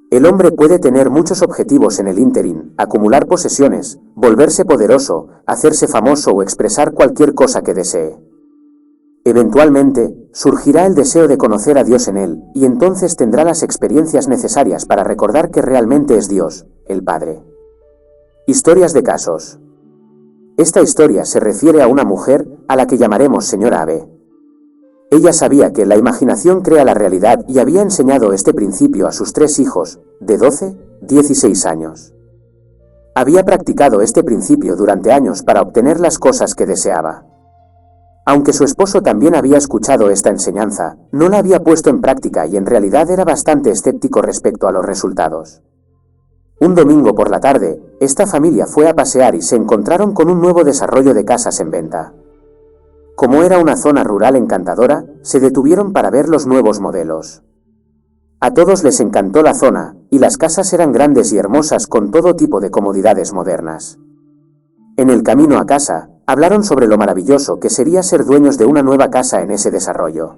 El hombre puede tener muchos objetivos en el ínterin, acumular posesiones, volverse poderoso, hacerse famoso o expresar cualquier cosa que desee. Eventualmente, surgirá el deseo de conocer a Dios en él, y entonces tendrá las experiencias necesarias para recordar que realmente es Dios, el Padre. Historias de casos. Esta historia se refiere a una mujer, a la que llamaremos señora Abe. Ella sabía que la imaginación crea la realidad y había enseñado este principio a sus 3 hijos, de 12, 16 años. Había practicado este principio durante años para obtener las cosas que deseaba. Aunque su esposo también había escuchado esta enseñanza, no la había puesto en práctica y en realidad era bastante escéptico respecto a los resultados. Un domingo por la tarde, esta familia fue a pasear y se encontraron con un nuevo desarrollo de casas en venta. Como era una zona rural encantadora, se detuvieron para ver los nuevos modelos. A todos les encantó la zona, y las casas eran grandes y hermosas con todo tipo de comodidades modernas. En el camino a casa, hablaron sobre lo maravilloso que sería ser dueños de una nueva casa en ese desarrollo.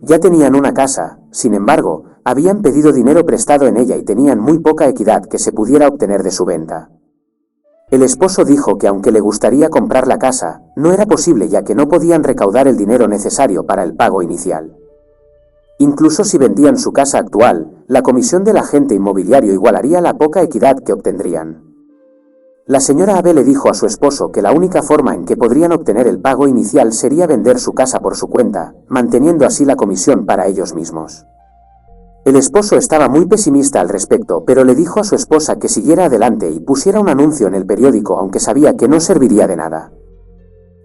Ya tenían una casa, sin embargo, habían pedido dinero prestado en ella y tenían muy poca equidad que se pudiera obtener de su venta. El esposo dijo que aunque le gustaría comprar la casa, no era posible ya que no podían recaudar el dinero necesario para el pago inicial. Incluso si vendían su casa actual, la comisión del agente inmobiliario igualaría la poca equidad que obtendrían. La señora Abe le dijo a su esposo que la única forma en que podrían obtener el pago inicial sería vender su casa por su cuenta, manteniendo así la comisión para ellos mismos. El esposo estaba muy pesimista al respecto, pero le dijo a su esposa que siguiera adelante y pusiera un anuncio en el periódico aunque sabía que no serviría de nada.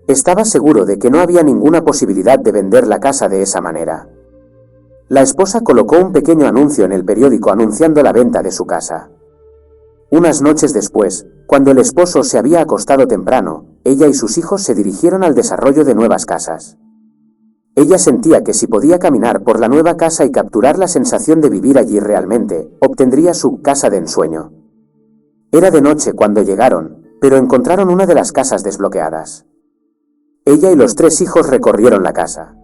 Estaba seguro de que no había ninguna posibilidad de vender la casa de esa manera. La esposa colocó un pequeño anuncio en el periódico anunciando la venta de su casa. Unas noches después, cuando el esposo se había acostado temprano, ella y sus hijos se dirigieron al desarrollo de nuevas casas. Ella sentía que si podía caminar por la nueva casa y capturar la sensación de vivir allí realmente, obtendría su casa de ensueño. Era de noche cuando llegaron, pero encontraron una de las casas desbloqueadas. Ella y los 3 hijos recorrieron la casa.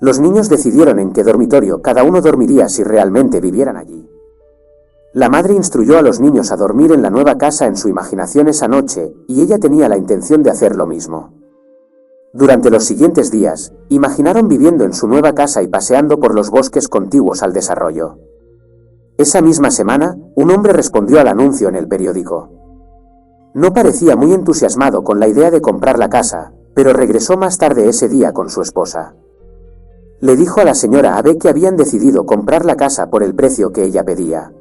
Los niños decidieron en qué dormitorio cada uno dormiría si realmente vivieran allí. La madre instruyó a los niños a dormir en la nueva casa en su imaginación esa noche, y ella tenía la intención de hacer lo mismo. Durante los siguientes días, imaginaron viviendo en su nueva casa y paseando por los bosques contiguos al desarrollo. Esa misma semana, un hombre respondió al anuncio en el periódico. No parecía muy entusiasmado con la idea de comprar la casa, pero regresó más tarde ese día con su esposa. Le dijo a la señora Abe que habían decidido comprar la casa por el precio que ella pedía.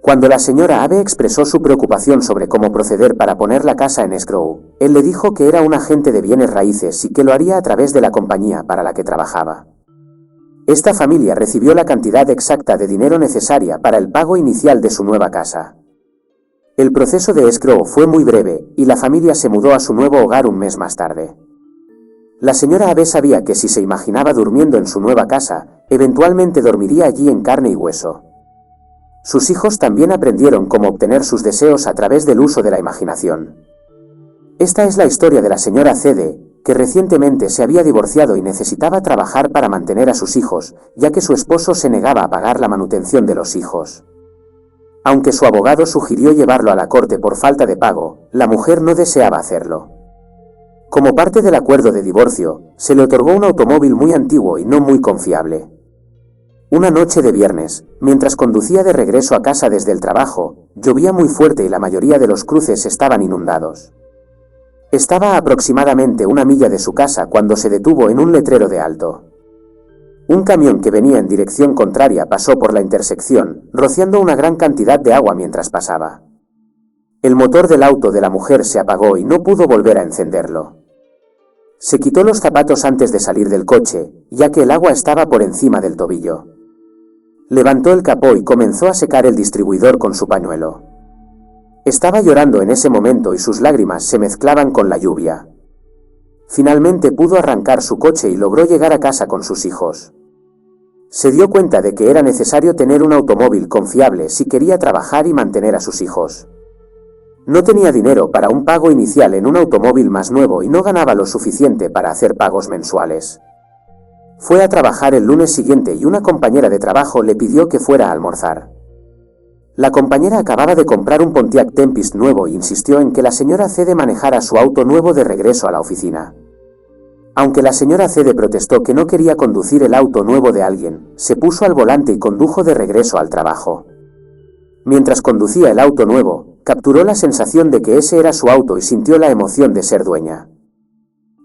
Cuando la señora Abe expresó su preocupación sobre cómo proceder para poner la casa en escrow, él le dijo que era un agente de bienes raíces y que lo haría a través de la compañía para la que trabajaba. Esta familia recibió la cantidad exacta de dinero necesaria para el pago inicial de su nueva casa. El proceso de escrow fue muy breve y la familia se mudó a su nuevo hogar un mes más tarde. La señora Abe sabía que si se imaginaba durmiendo en su nueva casa, eventualmente dormiría allí en carne y hueso. Sus hijos también aprendieron cómo obtener sus deseos a través del uso de la imaginación. Esta es la historia de la señora Cede, que recientemente se había divorciado y necesitaba trabajar para mantener a sus hijos, ya que su esposo se negaba a pagar la manutención de los hijos. Aunque su abogado sugirió llevarlo a la corte por falta de pago, la mujer no deseaba hacerlo. Como parte del acuerdo de divorcio, se le otorgó un automóvil muy antiguo y no muy confiable. Una noche de viernes, mientras conducía de regreso a casa desde el trabajo, llovía muy fuerte y la mayoría de los cruces estaban inundados. Estaba a aproximadamente 1 milla de su casa cuando se detuvo en un letrero de alto. Un camión que venía en dirección contraria pasó por la intersección, rociando una gran cantidad de agua mientras pasaba. El motor del auto de la mujer se apagó y no pudo volver a encenderlo. Se quitó los zapatos antes de salir del coche, ya que el agua estaba por encima del tobillo. Levantó el capó y comenzó a secar el distribuidor con su pañuelo. Estaba llorando en ese momento y sus lágrimas se mezclaban con la lluvia. Finalmente pudo arrancar su coche y logró llegar a casa con sus hijos. Se dio cuenta de que era necesario tener un automóvil confiable si quería trabajar y mantener a sus hijos. No tenía dinero para un pago inicial en un automóvil más nuevo y no ganaba lo suficiente para hacer pagos mensuales. Fue a trabajar el lunes siguiente y una compañera de trabajo le pidió que fuera a almorzar. La compañera acababa de comprar un Pontiac Tempest nuevo e insistió en que la señora Cede manejara su auto nuevo de regreso a la oficina. Aunque la señora Cede protestó que no quería conducir el auto nuevo de alguien, se puso al volante y condujo de regreso al trabajo. Mientras conducía el auto nuevo, capturó la sensación de que ese era su auto y sintió la emoción de ser dueña.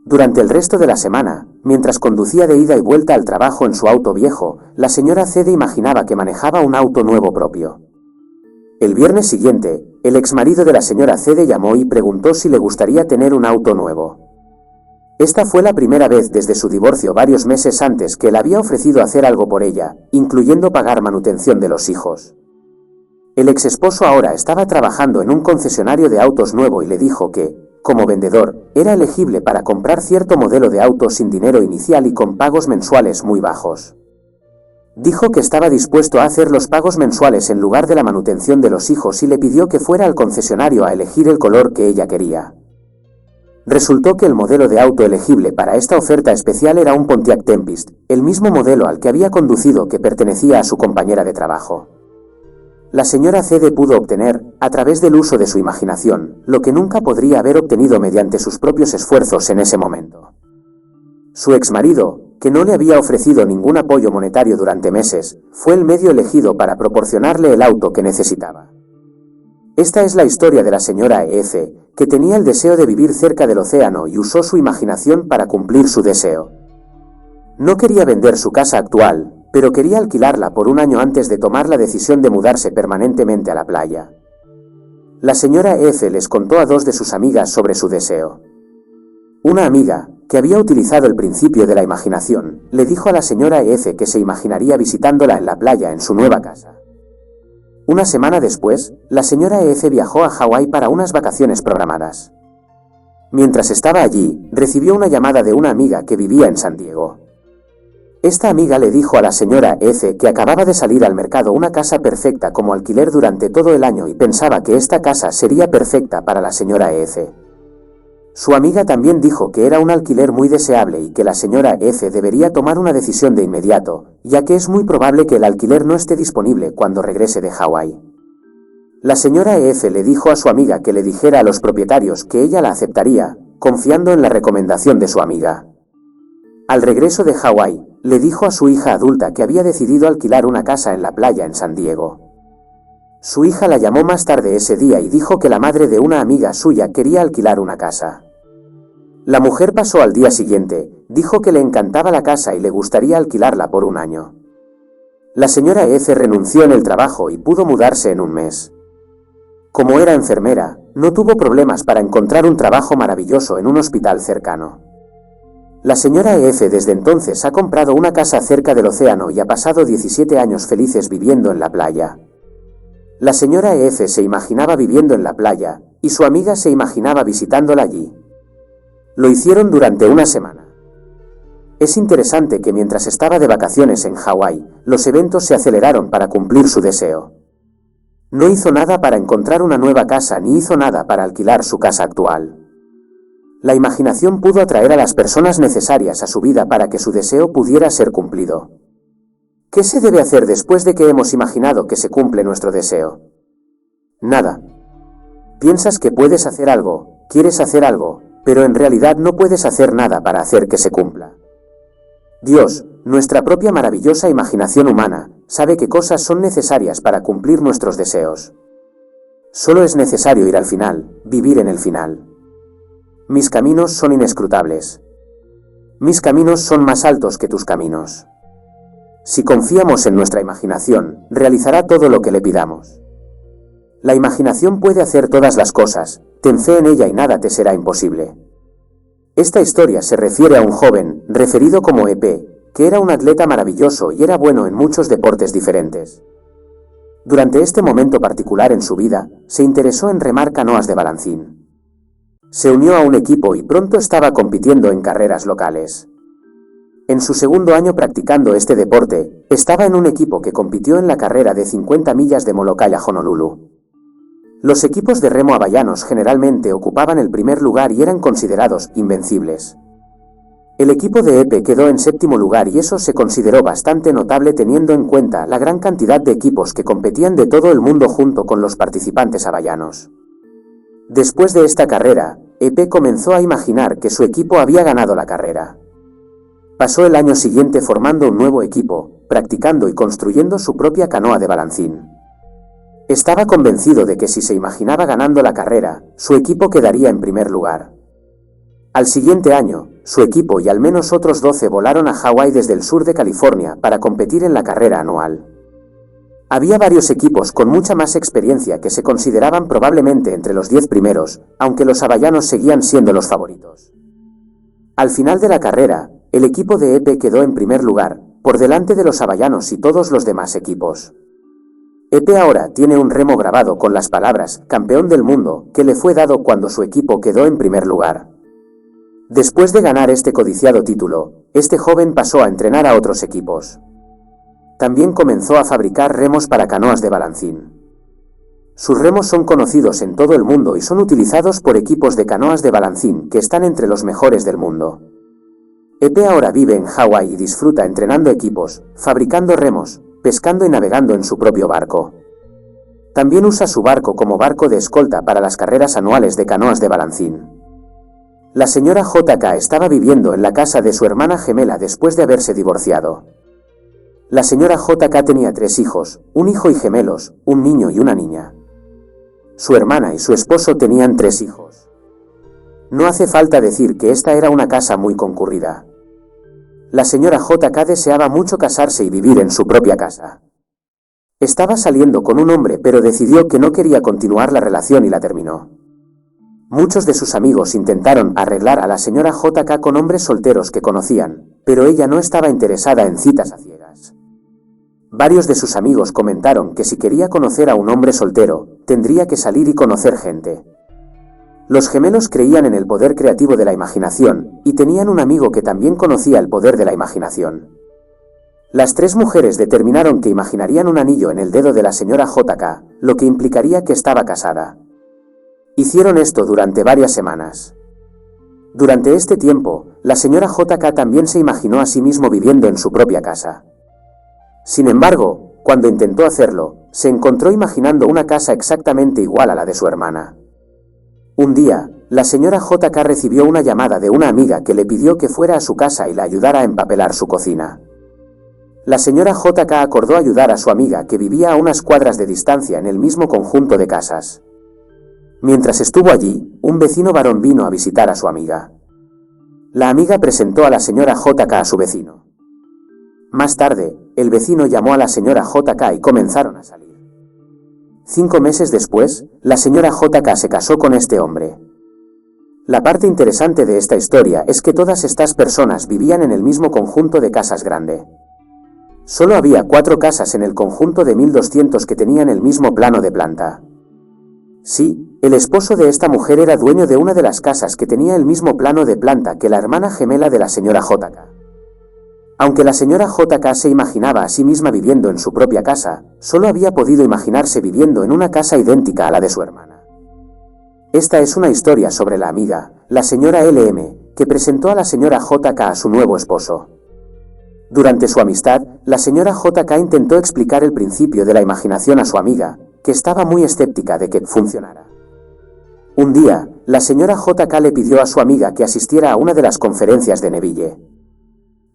Durante el resto de la semana, mientras conducía de ida y vuelta al trabajo en su auto viejo, la señora Cede imaginaba que manejaba un auto nuevo propio. El viernes siguiente, el exmarido de la señora Cede llamó y preguntó si le gustaría tener un auto nuevo. Esta fue la primera vez desde su divorcio varios meses antes que él había ofrecido hacer algo por ella, incluyendo pagar manutención de los hijos. El ex esposo ahora estaba trabajando en un concesionario de autos nuevo y le dijo que, como vendedor, era elegible para comprar cierto modelo de auto sin dinero inicial y con pagos mensuales muy bajos. Dijo que estaba dispuesto a hacer los pagos mensuales en lugar de la manutención de los hijos y le pidió que fuera al concesionario a elegir el color que ella quería. Resultó que el modelo de auto elegible para esta oferta especial era un Pontiac Tempest, el mismo modelo al que había conducido que pertenecía a su compañera de trabajo. La señora Cede pudo obtener, a través del uso de su imaginación, lo que nunca podría haber obtenido mediante sus propios esfuerzos en ese momento. Su exmarido, que no le había ofrecido ningún apoyo monetario durante meses, fue el medio elegido para proporcionarle el auto que necesitaba. Esta es la historia de la señora E.F., que tenía el deseo de vivir cerca del océano y usó su imaginación para cumplir su deseo. No quería vender su casa actual, pero quería alquilarla por un año antes de tomar la decisión de mudarse permanentemente a la playa. La señora F. les contó a dos de sus amigas sobre su deseo. Una amiga, que había utilizado el principio de la imaginación, le dijo a la señora F. que se imaginaría visitándola en la playa en su nueva casa. Una semana después, la señora F. viajó a Hawái para unas vacaciones programadas. Mientras estaba allí, recibió una llamada de una amiga que vivía en San Diego. Esta amiga le dijo a la señora F. que acababa de salir al mercado una casa perfecta como alquiler durante todo el año y pensaba que esta casa sería perfecta para la señora F. Su amiga también dijo que era un alquiler muy deseable y que la señora F. debería tomar una decisión de inmediato, ya que es muy probable que el alquiler no esté disponible cuando regrese de Hawái. La señora F. le dijo a su amiga que le dijera a los propietarios que ella la aceptaría, confiando en la recomendación de su amiga. Al regreso de Hawái, le dijo a su hija adulta que había decidido alquilar una casa en la playa en San Diego. Su hija la llamó más tarde ese día y dijo que la madre de una amiga suya quería alquilar una casa. La mujer pasó al día siguiente, dijo que le encantaba la casa y le gustaría alquilarla por un año. La señora F. renunció en el trabajo y pudo mudarse en un mes. Como era enfermera, no tuvo problemas para encontrar un trabajo maravilloso en un hospital cercano. La señora F. desde entonces ha comprado una casa cerca del océano y ha pasado 17 años felices viviendo en la playa. La señora F. se imaginaba viviendo en la playa, y su amiga se imaginaba visitándola allí. Lo hicieron durante una semana. Es interesante que mientras estaba de vacaciones en Hawái, los eventos se aceleraron para cumplir su deseo. No hizo nada para encontrar una nueva casa ni hizo nada para alquilar su casa actual. La imaginación pudo atraer a las personas necesarias a su vida para que su deseo pudiera ser cumplido. ¿Qué se debe hacer después de que hemos imaginado que se cumple nuestro deseo? Nada. Piensas que puedes hacer algo, quieres hacer algo, pero en realidad no puedes hacer nada para hacer que se cumpla. Dios, nuestra propia maravillosa imaginación humana, sabe qué cosas son necesarias para cumplir nuestros deseos. Solo es necesario ir al final, vivir en el final. Mis caminos son inescrutables. Mis caminos son más altos que tus caminos. Si confiamos en nuestra imaginación, realizará todo lo que le pidamos. La imaginación puede hacer todas las cosas, ten fe en ella y nada te será imposible. Esta historia se refiere a un joven, referido como EP, que era un atleta maravilloso y era bueno en muchos deportes diferentes. Durante este momento particular en su vida, se interesó en remar canoas de balancín. Se unió a un equipo y pronto estaba compitiendo en carreras locales. En su segundo año practicando este deporte, estaba en un equipo que compitió en la carrera de 50 millas de Molokai a Honolulu. Los equipos de remo hawaianos generalmente ocupaban el primer lugar y eran considerados invencibles. El equipo de Epe quedó en séptimo lugar y eso se consideró bastante notable teniendo en cuenta la gran cantidad de equipos que competían de todo el mundo junto con los participantes hawaianos. Después de esta carrera, Epe comenzó a imaginar que su equipo había ganado la carrera. Pasó el año siguiente formando un nuevo equipo, practicando y construyendo su propia canoa de balancín. Estaba convencido de que si se imaginaba ganando la carrera, su equipo quedaría en primer lugar. Al siguiente año, su equipo y al menos otros 12 volaron a Hawái desde el sur de California para competir en la carrera anual. Había varios equipos con mucha más experiencia que se consideraban probablemente entre los 10 primeros, aunque los hawaianos seguían siendo los favoritos. Al final de la carrera, el equipo de Epe quedó en primer lugar, por delante de los hawaianos y todos los demás equipos. Epe ahora tiene un remo grabado con las palabras «Campeón del mundo» que le fue dado cuando su equipo quedó en primer lugar. Después de ganar este codiciado título, este joven pasó a entrenar a otros equipos. También comenzó a fabricar remos para canoas de balancín. Sus remos son conocidos en todo el mundo y son utilizados por equipos de canoas de balancín que están entre los mejores del mundo. Epe ahora vive en Hawái y disfruta entrenando equipos, fabricando remos, pescando y navegando en su propio barco. También usa su barco como barco de escolta para las carreras anuales de canoas de balancín. La señora JK estaba viviendo en la casa de su hermana gemela después de haberse divorciado. La señora JK tenía 3 hijos, un hijo y gemelos, un niño y una niña. Su hermana y su esposo tenían 3 hijos. No hace falta decir que esta era una casa muy concurrida. La señora JK deseaba mucho casarse y vivir en su propia casa. Estaba saliendo con un hombre, pero decidió que no quería continuar la relación y la terminó. Muchos de sus amigos intentaron arreglar a la señora JK con hombres solteros que conocían, pero ella no estaba interesada en citas a ciegas. Varios de sus amigos comentaron que si quería conocer a un hombre soltero, tendría que salir y conocer gente. Los gemelos creían en el poder creativo de la imaginación, y tenían un amigo que también conocía el poder de la imaginación. Las 3 mujeres determinaron que imaginarían un anillo en el dedo de la señora JK, lo que implicaría que estaba casada. Hicieron esto durante varias semanas. Durante este tiempo, la señora JK también se imaginó a sí mismo viviendo en su propia casa. Sin embargo, cuando intentó hacerlo, se encontró imaginando una casa exactamente igual a la de su hermana. Un día, la señora JK recibió una llamada de una amiga que le pidió que fuera a su casa y la ayudara a empapelar su cocina. La señora JK acordó ayudar a su amiga que vivía a unas cuadras de distancia en el mismo conjunto de casas. Mientras estuvo allí, un vecino varón vino a visitar a su amiga. La amiga presentó a la señora JK a su vecino. Más tarde, el vecino llamó a la señora JK y comenzaron a salir. 5 meses después, la señora JK se casó con este hombre. La parte interesante de esta historia es que todas estas personas vivían en el mismo conjunto de casas grande. Solo había 4 casas en el conjunto de 1200 que tenían el mismo plano de planta. Sí, el esposo de esta mujer era dueño de una de las casas que tenía el mismo plano de planta que la hermana gemela de la señora JK. Aunque la señora JK se imaginaba a sí misma viviendo en su propia casa, solo había podido imaginarse viviendo en una casa idéntica a la de su hermana. Esta es una historia sobre la amiga, la señora LM, que presentó a la señora JK a su nuevo esposo. Durante su amistad, la señora JK intentó explicar el principio de la imaginación a su amiga, que estaba muy escéptica de que funcionara. Un día, la señora JK le pidió a su amiga que asistiera a una de las conferencias de Neville.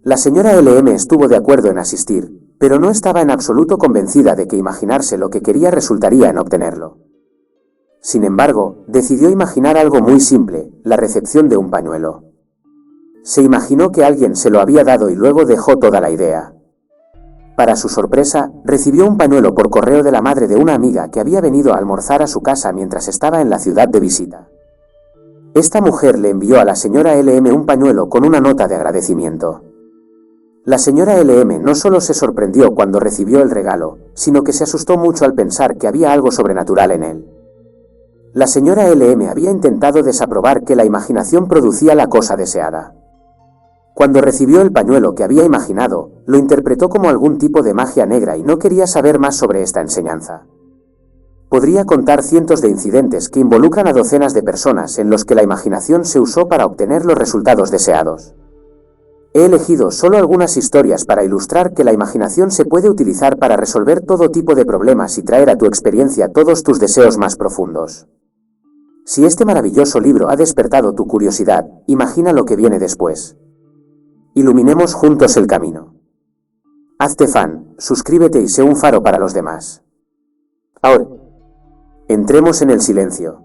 La señora LM estuvo de acuerdo en asistir, pero no estaba en absoluto convencida de que imaginarse lo que quería resultaría en obtenerlo. Sin embargo, decidió imaginar algo muy simple, la recepción de un pañuelo. Se imaginó que alguien se lo había dado y luego dejó toda la idea. Para su sorpresa, recibió un pañuelo por correo de la madre de una amiga que había venido a almorzar a su casa mientras estaba en la ciudad de visita. Esta mujer le envió a la señora LM un pañuelo con una nota de agradecimiento. La señora LM no solo se sorprendió cuando recibió el regalo, sino que se asustó mucho al pensar que había algo sobrenatural en él. La señora LM había intentado desaprobar que la imaginación producía la cosa deseada. Cuando recibió el pañuelo que había imaginado, lo interpretó como algún tipo de magia negra y no quería saber más sobre esta enseñanza. Podría contar cientos de incidentes que involucran a docenas de personas en los que la imaginación se usó para obtener los resultados deseados. He elegido solo algunas historias para ilustrar que la imaginación se puede utilizar para resolver todo tipo de problemas y traer a tu experiencia todos tus deseos más profundos. Si este maravilloso libro ha despertado tu curiosidad, imagina lo que viene después. Iluminemos juntos el camino. Hazte fan, suscríbete y sé un faro para los demás. Ahora, entremos en el silencio.